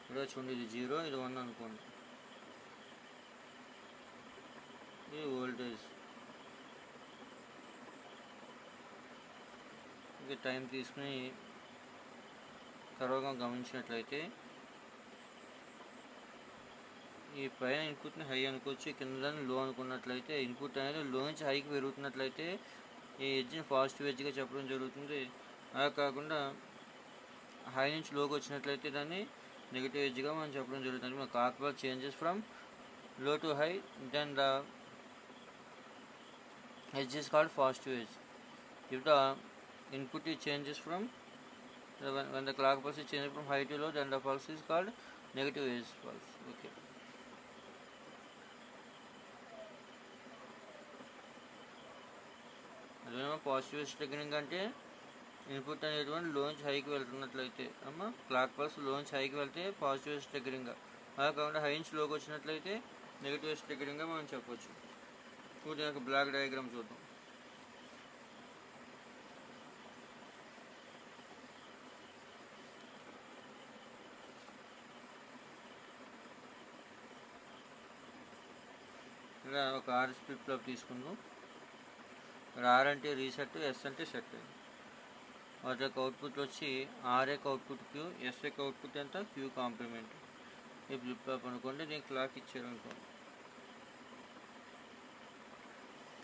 ఇక్కడ చూడండి, ఇది 0, ఇది 1 అనుకోండి. ఇది వోల్టేజ్. ఇక టైం తీసుకుని తర్వాత గమనించినట్లయితే ఈ పైన ఇన్పుట్ని హై అనుకోవచ్చు, కింద దాన్ని లో అనుకున్నట్లయితే ఇన్పుట్ అనేది లో నుంచి హైకి పెరుగుతున్నట్లయితే ఈ ఎడ్జ్ని పాజిటివ్ ఎడ్జ్గా చెప్పడం జరుగుతుంది. అలా కాకుండా హై నుంచి లోకి వచ్చినట్లయితే దాన్ని నెగిటివ్ ఎడ్జ్గా మనం చెప్పడం జరుగుతుంది. మన clock pulse changes from low to high, then the edge is called positive edge. If the input is changes from when the clock pulse is changed from high to low, then the pulse is called negative edge pulse. Okay. అదేమో positive edge triggering అంటే input అనేటువంటి లో నుంచి హైకి వెళ్తున్నట్లయితే clock pulse లో నుంచి హైకి వెళ్తే positive edge ట్రిగ్గరింగ్గా, అలా కాకుండా హై నుంచి లోకి వచ్చినట్లయితే నెగిటివ్ ఎడ్జ్ ట్రిగ్గరింగ్గా మనం చెప్పొచ్చు. ఇప్పుడు దీనికి బ్లాక్ డయాగ్రామ్ చూద్దాం. ఇలా ఒక ఆర్ఎస్ ఫ్లిప్ ఫ్లాప్ తీసుకుందాం. ఇక్కడ ఆర్ అంటే రీసెట్, ఎస్ అంటే సెట్. వాటి యొక్క అవుట్పుట్ వచ్చి ఆర్ యొక్క అవుట్పుట్ క్యూ, ఎస్ యొక్క అవుట్పుట్ ఎంత క్యూ కాంప్లిమెంట్. ఈ ఫ్లిప్ ఫ్లాప్ అనుకోండి, దీనికి క్లాక్ ఇచ్చారు అనుకోండి.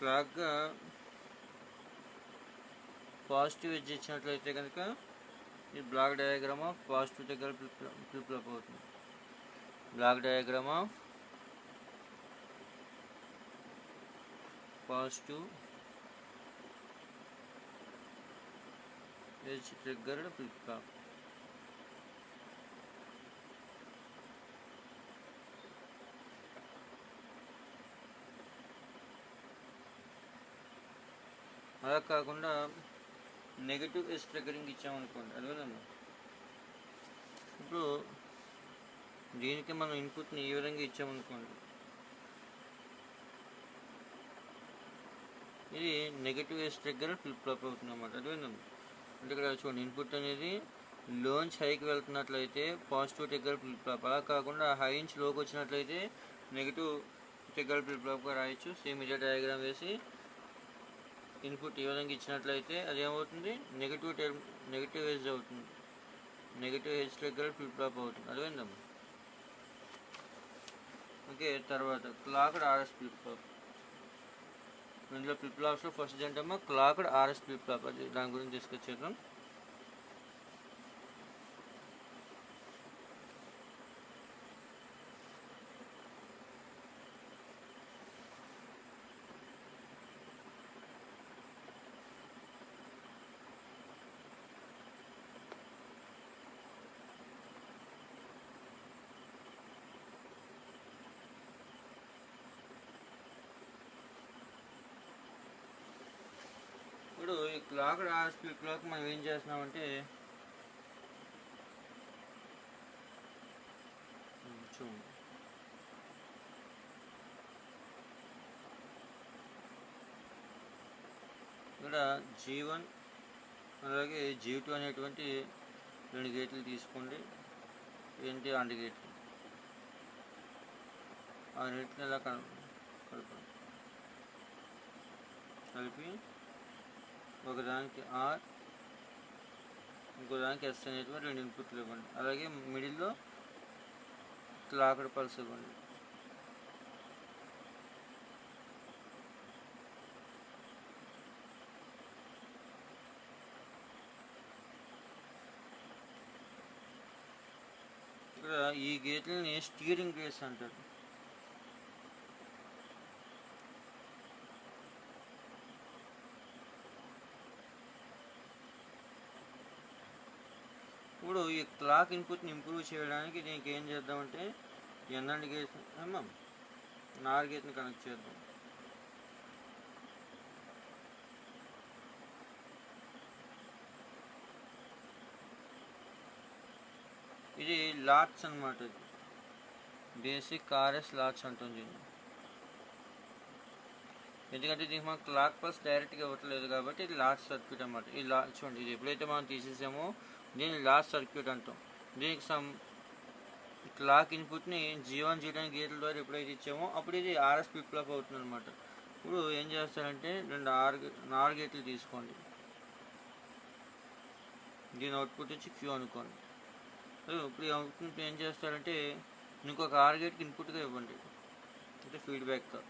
క్లాక్గా పాజిటివ్ ఎడ్జ్ ఇచ్చినట్లయితే కనుక ఈ బ్లాక్ డయాగ్రామ్ ఆఫ్ పాజిటివ్ దగ్గర ఫ్లిప్ ఫ్లాప్ అవుతుంది. Black diagram of positive edge triggered flip flop. అలా కాకుండా నెగిటివ్ ఎడ్జ్ ట్రిగ్గరింగ్ ఇచ్చామనుకోండి, అదేవిధంగా ఇప్పుడు దీనికి మనం ఇన్పుట్ని ఈ విధంగా ఇచ్చామనుకోండి, ఇది negative edge trigger flip flop అవుతుంది అన్నమాట. అదేవిధంగా అంటే ఇక్కడ చూడండి, ఇన్పుట్ అనేది లోంచి హైకి వెళ్తున్నట్లయితే పాజిటివ్ ట్రిగ్గర్ ఫ్లిప్ ఫ్లాప్, అలా కాకుండా హై నుంచి లోకి వచ్చినట్లయితే నెగిటివ్ ట్రిగ్గర్ ఫ్లిప్ ఫ్లాప్గా రాయొచ్చు. సేమ్ ఇదే డయాగ్రామ్ వేసి ఇన్పుట్ ఈ విధంగా ఇచ్చినట్లయితే అది ఏమవుతుంది, నెగిటివ్ ఎడ్జ్ అవుతుంది, negative edge trigger flip flop అవుతుంది. అదేవిధంగా ఓకే. తర్వాత క్లాక్డ్ ఆర్ఎస్ ఫ్లిప్ ఫ్లాప్. ఇందులో ఫ్లిప్ ఫ్లాప్స్లో ఫస్ట్ ఏంటమ్మా క్లాక్డ్ ఆర్ఎస్ ఫ్లిప్ ఫ్లాప్, అది దాని గురించి డిస్కస్ చేద్దాం. ఇప్పుడు ఈ క్లాక్డ్ ఆర్ఎస్ ఫ్లిప్ ఫ్లాప్ మనం ఏం చేస్తున్నామంటే చూడండి, ఇక్కడ G1 అలాగే G2 అనేటువంటి 2 గేట్లు తీసుకోండి. ఏంటి AND గేట్లు, ఆ రెండింటిని ఎలా కలిపి ఒకదానికి ఆర్, ఇంకో దానికి ఎస్ అనేటువంటి 2 ఇన్పుట్లు ఇవ్వండి. అలాగే మిడిల్లో క్లాక్డ్ పల్స్ ఇవ్వండి. ఇక్కడ ఈ గేట్లని స్టీరింగ్ గేట్స్ అంటారు. ఇప్పుడు ఈ క్లాక్ ఇన్పుట్ని ఇంప్రూవ్ చేయడానికి దీనికి ఏం చేద్దామంటే ఎన్నండి గేట్ నార్ గేట్ని కనెక్ట్ చేద్దాం. ఇది లాట్స్ అనమాట. ఇది బేసిక్ ఆర్ఎస్ లాట్స్ అంటుంది. ఎందుకంటే దీనికి మనం క్లాక్ పల్స్ డైరెక్ట్గా ఇవ్వట్లేదు కాబట్టి ఇది లాట్ సర్క్యూట్ అనమాట. ఈ చూడండి, ఇది ఎప్పుడైతే మనం తీసేసామో దీన్ని లాట్ సర్క్యూట్ అంటాం. దీనికి క్లాక్ ఇన్పుట్ని G1 G2 గేట్ల ద్వారా ఎప్పుడైతే ఇచ్చామో అప్పుడు ఇది ఆర్ఎస్ ఫ్లిప్ ఫ్లాప్ అవుతుంది అనమాట. ఇప్పుడు ఏం చేస్తారంటే నార్ గేట్లు తీసుకోండి. దీని అవుట్పుట్ వచ్చి క్యూ అనుకోండి. ఇప్పుడు ఈ అవుట్పుట్ ఏం చేస్తారంటే ఇంకొక ఆర్ గేట్కి ఇన్పుట్గా ఇవ్వండి, అంటే ఫీడ్బ్యాక్గా.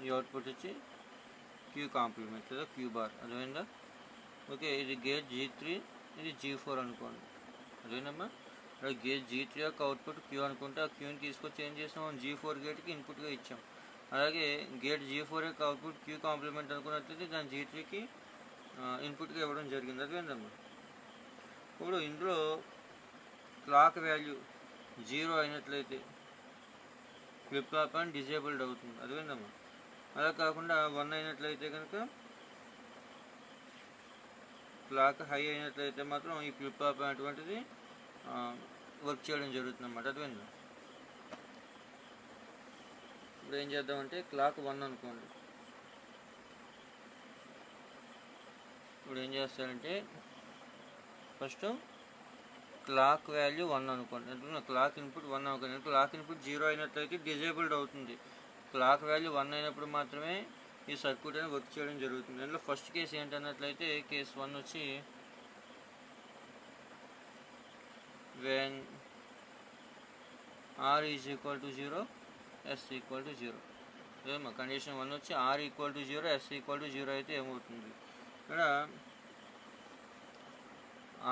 ఈ అవుట్పుట్ వచ్చి క్యూ కాంప్లిమెంట్ లేదా క్యూ బార్, అదేవిధంగా. ఓకే, ఇది గేట్ G3, ఇది G4 అనుకోండి, అదేనమ్మా. గేట్ G3 యొక్క అవుట్పుట్ క్యూ అనుకుంటే ఆ క్యూని తీసుకొచ్చి ఏం చేసాం, G4 గేట్కి ఇన్పుట్గా ఇచ్చాం. అలాగే గేట్ G4 యొక్క అవుట్పుట్ క్యూ కాంప్లిమెంట్ అనుకున్నట్లయితే దాని G3కి ఇన్పుట్గా ఇవ్వడం జరిగింది, అదేందమ్మా. ఇప్పుడు ఇందులో క్లాక్ వాల్యూ 0 అయినట్లయితే ఫ్లిప్ ఫ్లాప్ అని డిజేబుల్డ్ అవుతుంది, అదేందమ్మా. అలా కాకుండా 1 అయినట్లయితే కనుక, క్లాక్ హై అయినట్లయితే మాత్రం ఈ ఫ్లిప్ ఫ్లాప్ అనేటువంటిది వర్క్ చేయడం జరుగుతుంది అన్నమాట, అదేందా. ఇప్పుడు ఏం చేద్దామంటే క్లాక్ 1 అనుకోండి. ఇప్పుడు ఏం చేస్తారంటే ఫస్ట్ క్లాక్ వాల్యూ 1 అనుకోండి, అంటే క్లాక్ ఇన్పుట్ 1 అనుకోండి. క్లాక్ ఇన్పుట్ 0 అయినట్లయితే డిజేబుల్డ్ అవుతుంది. క్లాక్ వాల్యూ 1 అయినప్పుడు మాత్రమే ఈ సర్క్యూట్ అనేది వర్క్ చేయడం జరుగుతుంది. అందులో ఫస్ట్ కేసు ఏంటన్నట్లయితే కేసు 1 వచ్చి when r is equal to 0 s equal to 0. ఏమో కండిషన్ 1 వచ్చి r equal to 0 s equal to 0 అయితే ఏమవుతుంది, ఇక్కడ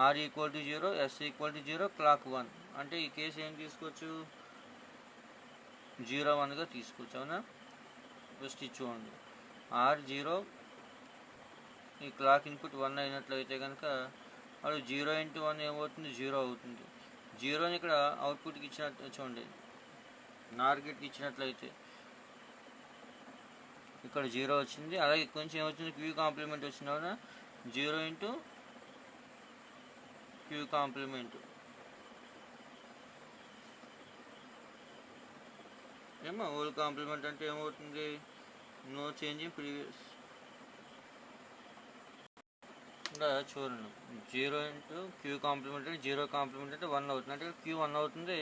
r equal to 0 s equal to 0 clock 1 అంటే ఈ కేసు ఏం తీసుకోవచ్చు, 0-1గా తీసుకోవచ్చు, అవునా. ఫస్ట్ ఇచ్చుకోండి R0, ఈ క్లాక్ ఇన్పుట్ 1 అయినట్లయితే కనుక అది 0 × 1 ఏమవుతుంది, 0 అవుతుంది. 0ని ఇక్కడ అవుట్పుట్కి ఇచ్చినట్టు చూడండి, నార్ గేట్కి ఇచ్చినట్లయితే ఇక్కడ 0 వచ్చింది. అలాగే కొంచెం ఏమొచ్చింది, క్యూ కాంప్లిమెంట్ వచ్చింది, అవునా. 0 × క్యూ కాంప్లిమెంట్ ఏమో హోల్ కాంప్లిమెంట్ అంటే ఏమవుతుంది, నో చేంజ్ ఇన్ ప్రీవియస్. ఇంకా చూడండి, 0 × క్యూ కాంప్లిమెంట్ అంటే 0 కాంప్లిమెంట్ అంటే 1 అవుతుంది, అంటే క్యూ 1 అవుతుంది.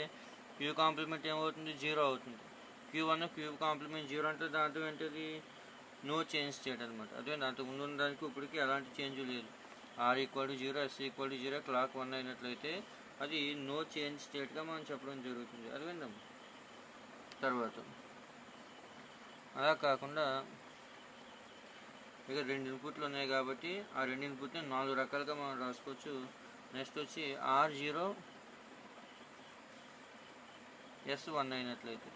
క్యూ కాంప్లిమెంట్ ఏమవుతుంది, 0 అవుతుంది. Q1 క్యూ కాంప్లిమెంట్ 0 అంటే దాంట్లో ఏంటిది, నో చేంజ్ స్టేట్ అనమాట. అదే దాంట్లో ముందు దానికి ఇప్పటికీ ఎలాంటి చేంజ్ లేదు. R = 0, S = 0, క్లాక్ 1 అయినట్లయితే అది నో చేంజ్ స్టేట్గా మనం చెప్పడం జరుగుతుంది, అది విందాం తర్వాత. అలా కాకుండా ఇక 2 ఇన్పుట్లు ఉన్నాయి కాబట్టి ఆ 2 ఇన్పుట్ని 4 రకాలుగా మనం రాసుకోవచ్చు. నెక్స్ట్ వచ్చి R0 S1 అయినట్లయితే,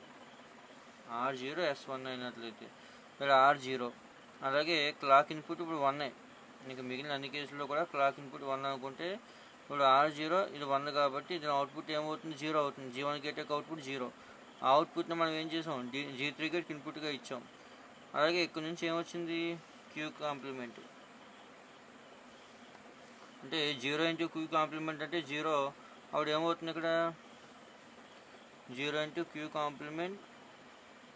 R0 S1 అయినట్లయితే ఇక్కడ R0, అలాగే క్లాక్ ఇన్పుట్ ఇప్పుడు 1. ఇంకా మిగిలిన అన్ని కేసుల్లో కూడా క్లాక్ ఇన్పుట్ 1 అనుకుంటే ఇప్పుడు R0 ఇది 1 కాబట్టి దీని అవుట్పుట్ ఏమవుతుంది, 0 అవుతుంది. G1 గేట్ యొక్క అవుట్పుట్ 0. ఆ అవుట్పుట్ని మనం ఏం చేసాం, G3 గేట్కి ఇన్పుట్గా ఇచ్చాం. అలాగే ఇక్కడ నుంచి ఏమొచ్చింది, క్యూ కాంప్లిమెంట్ అంటే 0 × క్యూ కాంప్లిమెంట్ అంటే 0. అప్పుడు ఏమవుతుంది, ఇక్కడ 0 × Q complement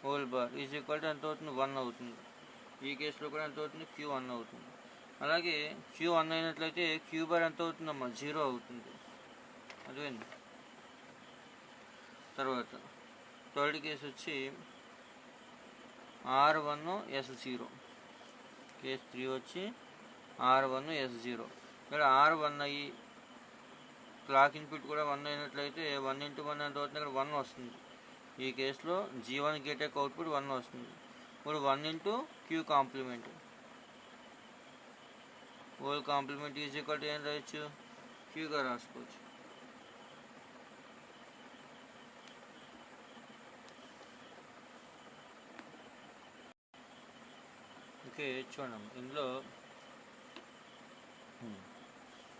whole bar is equal to ఎంత అవుతుంది, 1 అవుతుంది. ఈ కేసులో కూడా ఎంత అవుతుంది, క్యూ 1 అవుతుంది. అలాగే క్యూ 1 అయినట్లయితే క్యూ బార్ ఎంత అవుతుందమ్మా, 0 అవుతుంది, అదేండి. తర్వాత థర్డ్ కేసు వచ్చి R1 S0, కేసు 3 వచ్చి R1 S0. ఇక్కడ R1 అయ్యి క్లాక్ ఇన్పుట్ కూడా 1 అయినట్లయితే 1 × 1 ఎంత అవుతుంది, ఇక్కడ 1 వస్తుంది. ఈ కేసులో G1 గేట్ యొక్క అవుట్పుట్ 1 వస్తుంది. ఇప్పుడు 1 × Q complement whole complement is equal to ఏం రాయొచ్చు, క్యూగా రాసుకోవచ్చు. ఓకే, చూడండి ఇందులో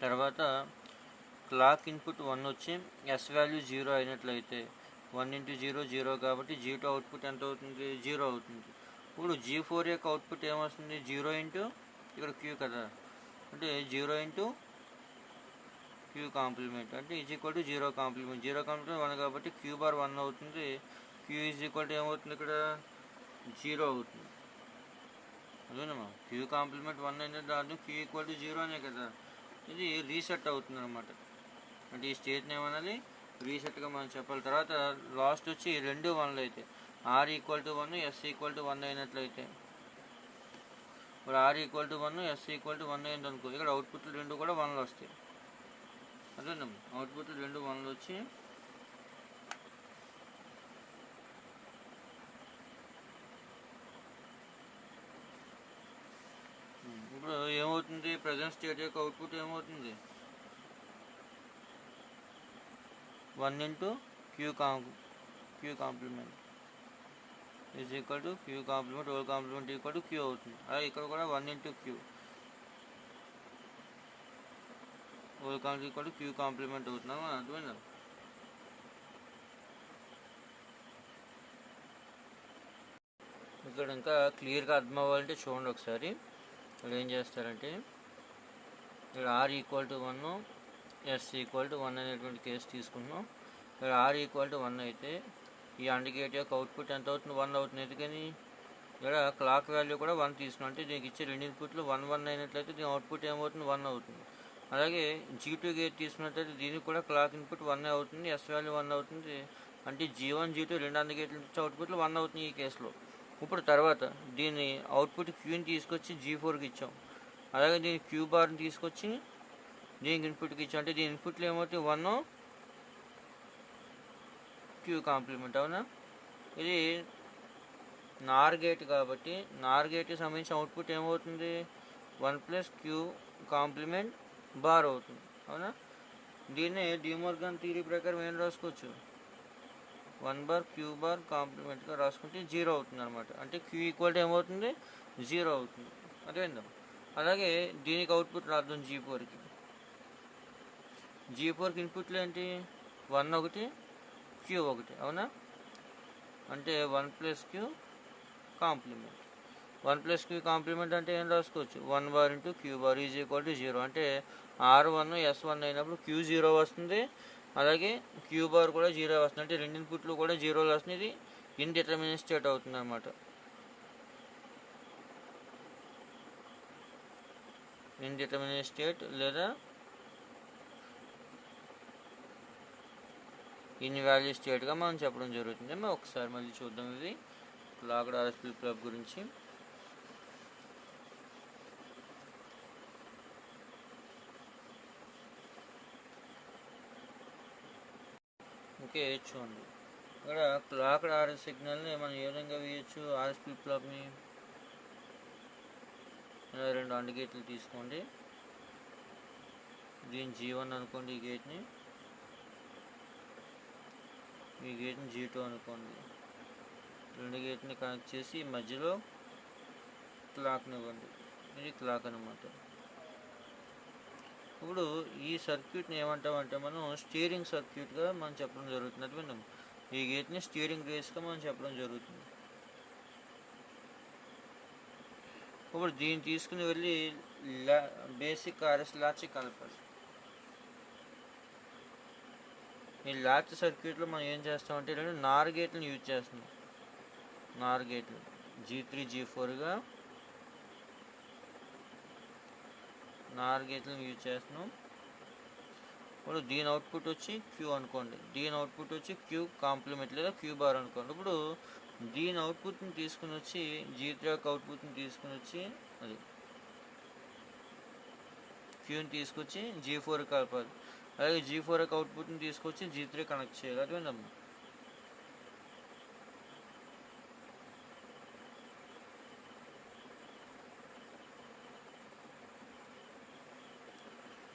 తర్వాత క్లాక్ ఇన్పుట్ 1 వచ్చి ఎస్ వాల్యూ 0 అయినట్లయితే 1 × 0 0 కాబట్టి G2 అవుట్పుట్ ఎంత అవుతుంది? 0 అవుతుంది. ఇప్పుడు G4 యొక్క అవుట్పుట్ ఏమొస్తుంది? 0 ఇంటూ ఇక్కడ క్యూ కదా, అంటే 0 ఇంటూ క్యూ కాంప్లిమెంట్ అంటే is equal to 0 complement. 0 complement 1 కాబట్టి క్యూ బార్ 1 అవుతుంది. క్యూ ఈజ్ ఈక్వల్ టు ఏమవుతుంది? ఇక్కడ 0 అవుతుంది. అదేనమ్మా, క్యూ కాంప్లిమెంట్ 1 అయినా దాని క్యూ ఈక్వల్ టు 0 అనే కదా. ఇది రీసెట్ అవుతుంది అనమాట. అంటే ఈ స్టేట్ని ఏమనాలి? రీసెట్గా మనం చెప్పాలి. తర్వాత లాస్ట్ వచ్చి 2 1లు అయితే R equal to 1 S equal to 1 అయినట్లయితే, ఇప్పుడు R equal to 1 S equal to 1 అయింది అనుకో, ఇక్కడ అవుట్పుట్లు 2 కూడా 1లు వస్తాయి. అదేనమ్మా, అవుట్పుట్లు 2 1లు వచ్చి ఇప్పుడు ఏమవుతుంది? ప్రజెంట్ స్టేట్ యొక్క అవుట్పుట్ ఏమవుతుంది? 1 into Q complement is equal to Q complement whole complement equal to Q అవుతుంది. అలాగే ఇక్కడ కూడా 1 into Q whole complement equal to Q complement అవుతుంది. అర్థమైందా? ఇక్కడ ఇంకా క్లియర్గా అర్థం అవ్వాలంటే చూడండి ఒకసారి. ఇక్కడ ఏం చేస్తారంటే, ఇక్కడ R equal to 1 S equal to 1 అనేటువంటి కేసు తీసుకుంటున్నాం. ఇక్కడ R ఈక్వల్ టు 1 అయితే ఈ AND గేట్ యొక్క అవుట్పుట్ ఎంత అవుతుంది? 1 అవుతుంది. ఎందుకని? ఇక్కడ క్లాక్ వాల్యూ కూడా 1 తీసుకున్నాం, అంటే దీనికి ఇచ్చే 2 ఇన్పుట్లు 1 1 అయినట్లయితే దీని అవుట్పుట్ ఏమవుతుంది? 1 అవుతుంది. అలాగే G2 గేట్ తీసుకున్నట్లయితే దీనికి కూడా క్లాక్ ఇన్పుట్ 1 అవుతుంది, S వాల్యూ 1 అవుతుంది. అంటే G1 G2 రెండు AND గేట్ల నుంచి అవుట్పుట్లు 1 అవుతుంది ఈ కేసులో. ఇప్పుడు తర్వాత దీని అవుట్పుట్ క్యూని తీసుకొచ్చి G4కి ఇచ్చాం. అలాగే దీని క్యూ బార్ని తీసుకొచ్చి దీనికి ఇన్పుట్కి ఇచ్చాం. అంటే దీని ఇన్పుట్లు ఏమవుతాయి? 1 క్యూ కాంప్లిమెంట్. అవునా? ఇది నార్ గేట్ కాబట్టి నార్ గేట్కి సంబంధించిన అవుట్పుట్ ఏమవుతుంది? 1 + క్యూ కాంప్లిమెంట్ బార్ అవుతుంది. అవునా? దీన్నే డిమోర్గన్ థియరీ ప్రకారం ఏం రాసుకోవచ్చు? 1 బార్ క్యూ బార్ కాంప్లిమెంట్గా రాసుకుంటే 0 అవుతుంది అనమాట. అంటే క్యూ ఈక్వల్ టు ఏమవుతుంది? 0 అవుతుంది. అదేందా? అలాగే దీనికి అవుట్పుట్ రాద్దాం G4కి. G4కి ఇన్పుట్లు ఏంటి? 1 ఒకటి క్యూ ఒకటి. అవునా? అంటే 1 + క్యూ కాంప్లిమెంట్. 1 + క్యూ కాంప్లిమెంట్ అంటే ఏం రాసుకోవచ్చు? 1 bar into Q bar is equal to 0. అంటే R1 S1 అయినప్పుడు క్యూ 0 వస్తుంది, అలాగే క్యూ బార్ కూడా 0 వస్తుంది. అంటే రెండు ఇన్పుట్లు కూడా 0 వస్తుంది. ఇది ఇండిటర్మినేట్ స్టేట్ అవుతుంది అనమాట. ఇండిటర్మినేట్ స్టేట్ లేదా ఇన్వాల్యూ స్టేట్గా మనం చెప్పడం జరుగుతుంది. ఒకసారి మళ్ళీ చూద్దాం ఇది లాక్డ్ RS ఫ్లిప్ ఫ్లాప్ గురించి. ఓకే, చూడండి ఇక్కడ క్లాక్డ్ RS సిగ్నల్ని మనం ఏ విధంగా వేయచ్చు? RS ఫ్లిప్ ఫ్లాప్ని రెండు AND గేట్లు తీసుకోండి. దీని G1 అనుకోండి, ఈ గేట్ని G2 అనుకోండి. రెండు గేట్ని కనెక్ట్ చేసి మధ్యలో క్లాక్ని ఇవ్వండి. ఇది క్లాక్ అనమాట. ఇప్పుడు ఈ సర్క్యూట్ని ఏమంటామంటే మనం స్టీరింగ్ సర్క్యూట్గా మనం చెప్పడం జరుగుతుంది. అర్థమైందా? ఈ గేట్ని స్టీరింగ్ రేస్గా మనం చెప్పడం జరుగుతుంది. ఇప్పుడు దీన్ని తీసుకుని వెళ్ళి బేసిక్ RS లాచ్ కలపాలి. ఈ లాచ్ సర్క్యూట్లో మనం ఏం చేస్తామంటే రెండు నార్ గేట్లను యూజ్ చేస్తున్నాం. నార్ గేట్లు G3 G4గా నార్ గేట్లను యూజ్ చేస్తున్నాం. ఇప్పుడు దీని అవుట్పుట్ వచ్చి క్యూ అనుకోండి, దీని అవుట్పుట్ వచ్చి క్యూ కాంప్లిమెంట్ లేదా క్యూ బార్ అనుకోండి. ఇప్పుడు దీని అవుట్పుట్ని తీసుకుని వచ్చి G3 యొక్క అవుట్పుట్ని తీసుకుని వచ్చి అది క్యూని తీసుకొచ్చి G4 కలపాలి. అలాగే G4 యొక్క అవుట్పుట్ని తీసుకొచ్చి G3 కనెక్ట్ చేయాలి. అదేంటమ్మా?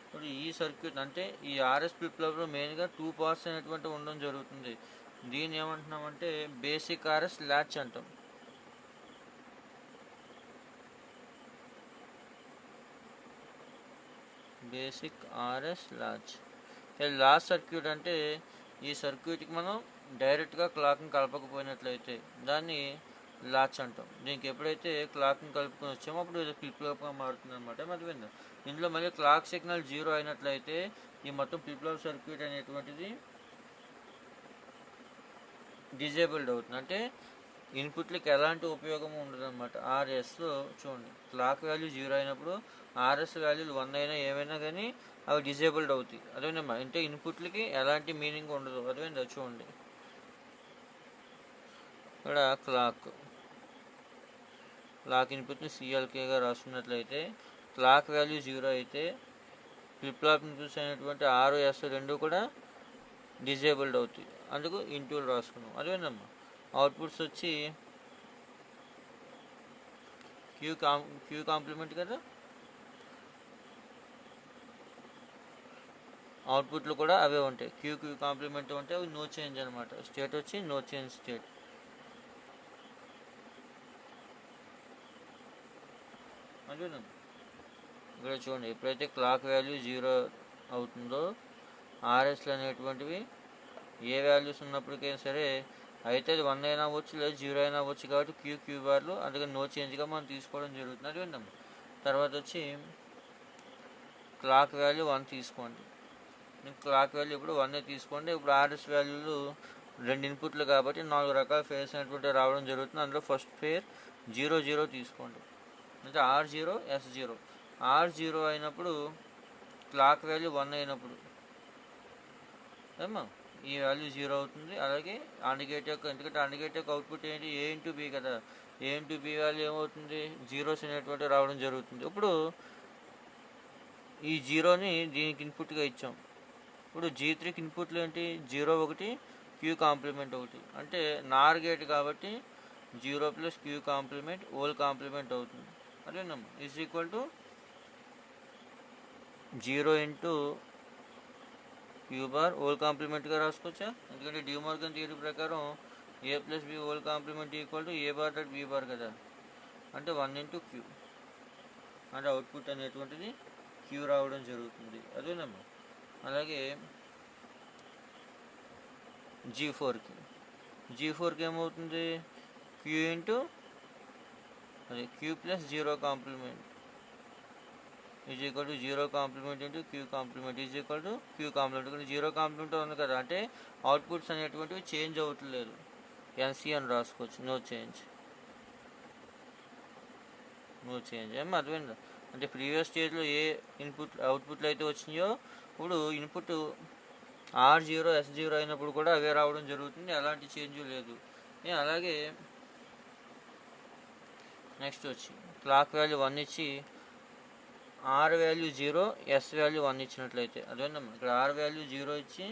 ఇప్పుడు ఈ సర్క్యూట్ అంటే ఈ RS ఫ్లిప్ ఫ్లాప్లో మెయిన్గా 2 పార్ట్స్ అనేటువంటి ఉండడం జరుగుతుంది. దీన్ని ఏమంటున్నామంటే బేసిక్ RS లాచ్ అంటాం. Basic RS latch. Latch circuit అంటే ఈ సర్క్యూట్కి మనం డైరెక్ట్గా క్లాక్ని కలపకపోయినట్లయితే దాన్ని లాచ్ అంటాం. దీనికి ఎప్పుడైతే క్లాక్ని కలుపుకొని వచ్చామో అప్పుడు ఇది ఫ్లిప్ ఫ్లాప్గా మారుతుంది అనమాట. మర్చిపోయింది. ఇందులో మళ్ళీ క్లాక్ సిగ్నల్ 0 అయినట్లయితే ఈ మొత్తం ఫ్లిప్ ఫ్లాప్ సర్క్యూట్ అనేటువంటిది డిజేబుల్డ్ అవుతుంది. అంటే ఇన్పుట్లకి ఎలాంటి ఉపయోగం ఉండదు అనమాట. ఆర్ఎస్లో చూడండి, క్లాక్ వాల్యూ 0 అయినప్పుడు ఆర్ఎస్ వాల్యూలు 1 అయినా ఏమైనా కానీ అవి డిజేబుల్డ్ అవుతాయి. అదేవిధంగా అంటే ఇన్పుట్లకి ఎలాంటి మీనింగ్ ఉండదు. అదేవిధంగా చూడండి, ఇక్కడ క్లాక్ ఇన్పుట్ని సిఎల్కేగా రాసుకున్నట్లయితే క్లాక్ వాల్యూ 0 అయితే ఫ్లిప్ ఫ్లాప్ ఇన్పుట్స్ అయినటువంటి ఆర్ ఎస్ రెండు కూడా డిజేబుల్డ్ అవుతాయి. అందుకు ఇంటూలు రాసుకున్నాం. అదేవిధంగా అవుట్పుట్స్ వచ్చి క్యూ కాంప్లిమెంట్ కదా, అవుట్పుట్లు కూడా అవే ఉంటాయి. క్యూ కాంప్లిమెంట్ ఉంటే అవి నో చేంజ్ అనమాట. స్టేట్ వచ్చి నో చేంజ్ స్టేట్. అదేనా ఇక్కడ చూడండి, ఎప్పుడైతే క్లాక్ వాల్యూ 0 అవుతుందో ఆర్ఎస్లు అనేటువంటివి ఏ వాల్యూస్ ఉన్నప్పటికైనా సరే అయితే అది 1 అయినా అవ్వచ్చు లేదా 0 అయినా అవ్వచ్చు. కాబట్టి క్యూ బార్లు అందుకని నో చేంజ్గా మనం తీసుకోవడం జరుగుతుంది. అది విన్నాం. తర్వాత వచ్చి క్లాక్ వాల్యూ 1 తీసుకోండి. క్లాక్ వాల్యూ ఇప్పుడు 1 తీసుకోండి. ఇప్పుడు ఆర్ఎస్ వాల్యూలు 2 ఇన్పుట్లు కాబట్టి 4 రకాల ఫేర్స్ అనేటువంటి రావడం జరుగుతుంది. అందులో ఫస్ట్ ఫేర్ 0 0 తీసుకోండి. అంటే R0 S0. R0 అయినప్పుడు క్లాక్ వాల్యూ 1 అయినప్పుడు ఏమో ఈ వాల్యూ 0 అవుతుంది. అలాగే అండిగేట్ యొక్క, ఎందుకంటే అండిగేట్ యొక్క అవుట్పుట్ ఏంటి, A ఇంటూ B కదా. A ఇంటూ B వాల్యూ ఏమవుతుంది, జీరోస్ అనేటువంటి రావడం జరుగుతుంది. ఇప్పుడు ఈ 0ని దీనికి ఇన్పుట్గా ఇచ్చాం. ఇప్పుడు G3కి ఇన్పుట్లు ఏంటి, 0 1 క్యూ కాంప్లిమెంట్ ఒకటి. అంటే నార్ గేట్ కాబట్టి 0 + క్యూ కాంప్లిమెంట్ ఓల్ కాంప్లిమెంట్ అవుతుంది. అదేనమ్మా is equal to 0 into Q bar whole కాంప్లిమెంట్గా రాసుకోవచ్చా. ఎందుకంటే డిమోర్గన్ థియరీ ప్రకారం A + B whole complement equal to A bar dot B bar కదా. అంటే 1 ఇంటూ క్యూ అంటే అవుట్పుట్ అనేటువంటిది క్యూ రావడం జరుగుతుంది. అదేనమ్మా. అలాగే G4కి ఏమవుతుంది, క్యూ ఇంటూ అదే Q plus 0 complement is equal to 0 complement into Q complement is equal to Q complement. ఇక్కడ 0 కాంప్లిమెంట్ ఉంది కదా, అంటే అవుట్పుట్స్ అనేటువంటివి చేంజ్ అవ్వట్లేదు. ఎన్సీ అని రాసుకోవచ్చు, నో చేంజ్ ఏమో అర్థమైందా. అంటే ప్రీవియస్ స్టేజ్లో ఏ అవుట్పుట్లు అయితే వచ్చినాయో ఇప్పుడు ఇన్పుట్ R0 S0 అయినప్పుడు కూడా అవే రావడం జరుగుతుంది. ఎలాంటి చేంజ్ లేదు. అలాగే నెక్స్ట్ వచ్చి క్లాక్ వాల్యూ 1 ఇచ్చి R వాల్యూ 0 S వాల్యూ 1 ఇచ్చినట్లయితే అదేనమ్మా. ఇక్కడ R వాల్యూ 0 ఇచ్చి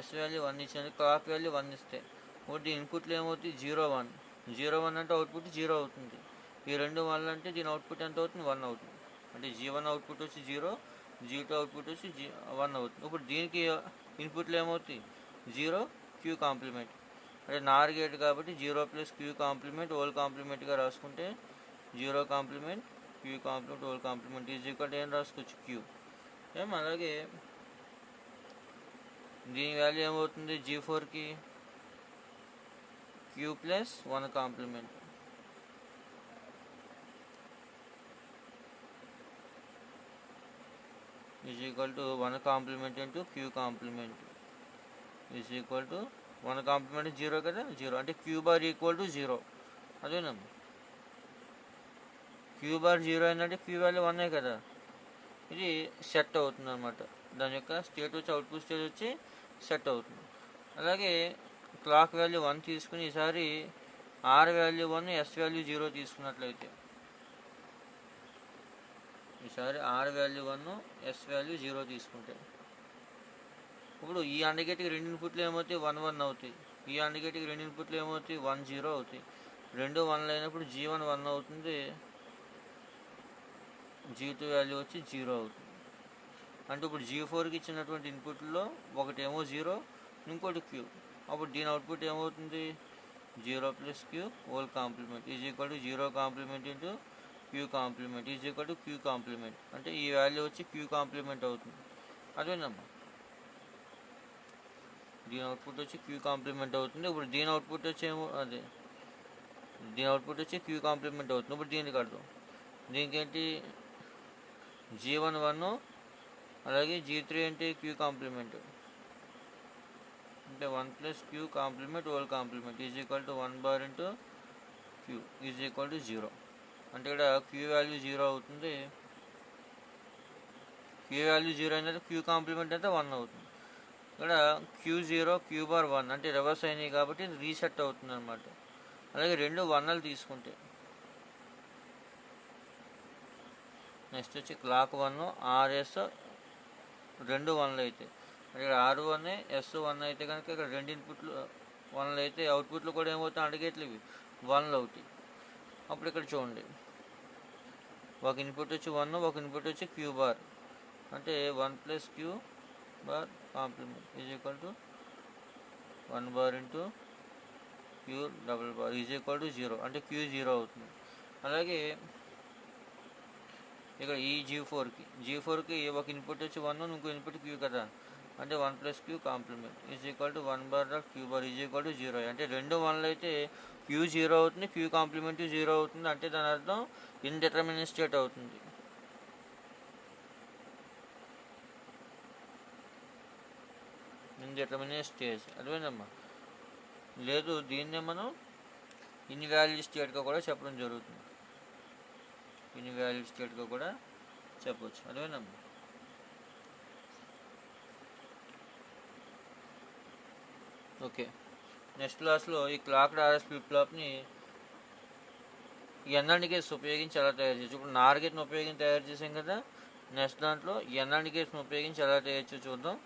S వాల్యూ 1 ఇచ్చినట్టు క్లాక్ వాల్యూ 1 ఇస్తే ఒకటి ఇన్పుట్లు ఏమవుతుంది, 0 1. 0 1 అంటే అవుట్పుట్ 0 అవుతుంది. ఈ రెండు 1 అంటే దీని అవుట్పుట్ ఎంత అవుతుంది, 1 అవుతుంది. అంటే G1 అవుట్పుట్ వచ్చి 0, G2 అవుట్పుట్ వచ్చి 1 అవుతుంది. ఇప్పుడు దీనికి ఇన్పుట్లు ఏమవుతాయి, 0 క్యూ కాంప్లిమెంట్. అంటే నార్ గేట్ కాబట్టి 0 + క్యూ కాంప్లిమెంట్ ఓల్ కాంప్లిమెంట్గా రాసుకుంటే 0 complement Q complement whole complement is equal ఏం రాసుకోవచ్చు, క్యూ. అలాగే దీని వాల్యూ ఏమవుతుంది, G4కి Q plus 1 complement is equal to 1 complement into Q complement is equal to 1 complement 0 కదా, 0 అంటే క్యూ బార్ ఈక్వల్ టు 0. అదేనమ్మా. క్యూ బార్ 0 అయిందంటే క్యూ వాల్యూ 1 కదా, ఇది సెట్ అవుతుంది అనమాట. దాని యొక్క స్టేట్ వచ్చి అవుట్పుట్ స్టేట్ వచ్చి సెట్ అవుతుంది. అలాగే క్లాక్ వాల్యూ 1 తీసుకుని ఈసారి R వాల్యూ 1 S వాల్యూ 0 తీసుకున్నట్లయితే ఈసారి R వాల్యూ 1 S వాల్యూ 0 తీసుకుంటే ఇప్పుడు ఈ అండగేట్కి 2 ఇన్పుట్లు ఏమవుతాయి, 1 1 అవుతాయి. ఈ అండగేట్కి 2 ఇన్పుట్లు ఏమవుతాయి, 1 0 అవుతాయి. 2 1 అయినప్పుడు G1 1 అవుతుంది, G2 వాల్యూ వచ్చి 0 అవుతుంది. అంటే ఇప్పుడు G4కి ఇచ్చినటువంటి ఇన్పుట్లో ఒకటేమో 0, ఇంకోటి క్యూ. అప్పుడు దీని అవుట్పుట్ ఏమవుతుంది, 0 + Q whole complement is equal to 0 complement into Q complement is equal to Q complement. అంటే ఈ వాల్యూ వచ్చి క్యూ కాంప్లిమెంట్ అవుతుంది. అదేనమ్మా, దీని అవుట్పుట్ వచ్చి క్యూ కాంప్లిమెంట్ అవుతుంది. ఇప్పుడు దీని అవుట్పుట్ వచ్చి దీని అవుట్పుట్ వచ్చి క్యూ కాంప్లిమెంట్ అవుతుంది. ఇప్పుడు దీనికి అర్థం, దీనికి ఏంటి G1 1, అలాగే G3 ఏంటి క్యూ కాంప్లిమెంట్, అంటే 1 + Q complement whole complement is equal to 1 bar into Q is equal to 0. అంటే ఇక్కడ క్యూ వాల్యూ 0 అవుతుంది. క్యూ వాల్యూ 0 అయినది క్యూ కాంప్లిమెంట్ అయితే 1 అవుతుంది. ఇక్కడ Q0 Q బార్ 1 అంటే రివర్స్ అయినాయి కాబట్టి రీసెట్ అవుతుంది అనమాట. అలాగే రెండు 1లు తీసుకుంటే నెక్స్ట్ వచ్చి క్లాక్ 1 RS రెండు 1లు అయితే, ఇక్కడ R1 S1 అయితే కనుక ఇక్కడ రెండు ఇన్పుట్లు 1లు అయితే అవుట్పుట్లు కూడా ఏమవుతాయి అడిగేట్లు ఇవి 1లు అవుతాయి. అప్పుడు ఇక్కడ చూడండి, ఒక ఇన్పుట్ వచ్చి 1, ఒక ఇన్పుట్ వచ్చి క్యూ బార్, అంటే 1 + Q bar complement is equal to 1 bar into Q double bar is equal to 0, అంటే క్యూ 0 అవుతుంది. అలాగే ఇక్కడ ఈ G4కి ఒక ఇన్పుట్ వచ్చి 1, ఇంకో ఇన్పుట్ క్యూ కదా, అంటే 1 + Q complement is equal to 1 bar Q bar is equal to 0. అంటే రెండు 1లు అయితే క్యూ 0 అవుతుంది, క్యూ కాంప్లిమెంట్ 0 అవుతుంది. అంటే దాని అర్థం ఇండిటర్మినేట్ స్టేట్ అవుతుంది. ఇండిటర్మినేట్ స్టేజ్ అర్థమైందమ్మా. లేదు దీన్నే మనం ఇన్వాలిడ్ స్టేట్గా కూడా చెప్పడం జరుగుతుంది. ఇన్వాలిడ్ స్టేట్గా కూడా చెప్పవచ్చు. అర్థమైందమ్మా. ఓకే, నెక్స్ట్ క్లాస్లో ఈ క్లాక్డ్ RS ఫ్లిప్ ఫ్లాప్ని NAND గేట్స్ ఉపయోగించి ఎలా తయారు చేయొచ్చు. ఇప్పుడు NOR గేట్ని ఉపయోగించి తయారు చేసాం కదా, నెక్స్ట్ దాంట్లో NAND గేట్స్ని ఉపయోగించి ఎలా తయారు చేయొచ్చు చూద్దాం.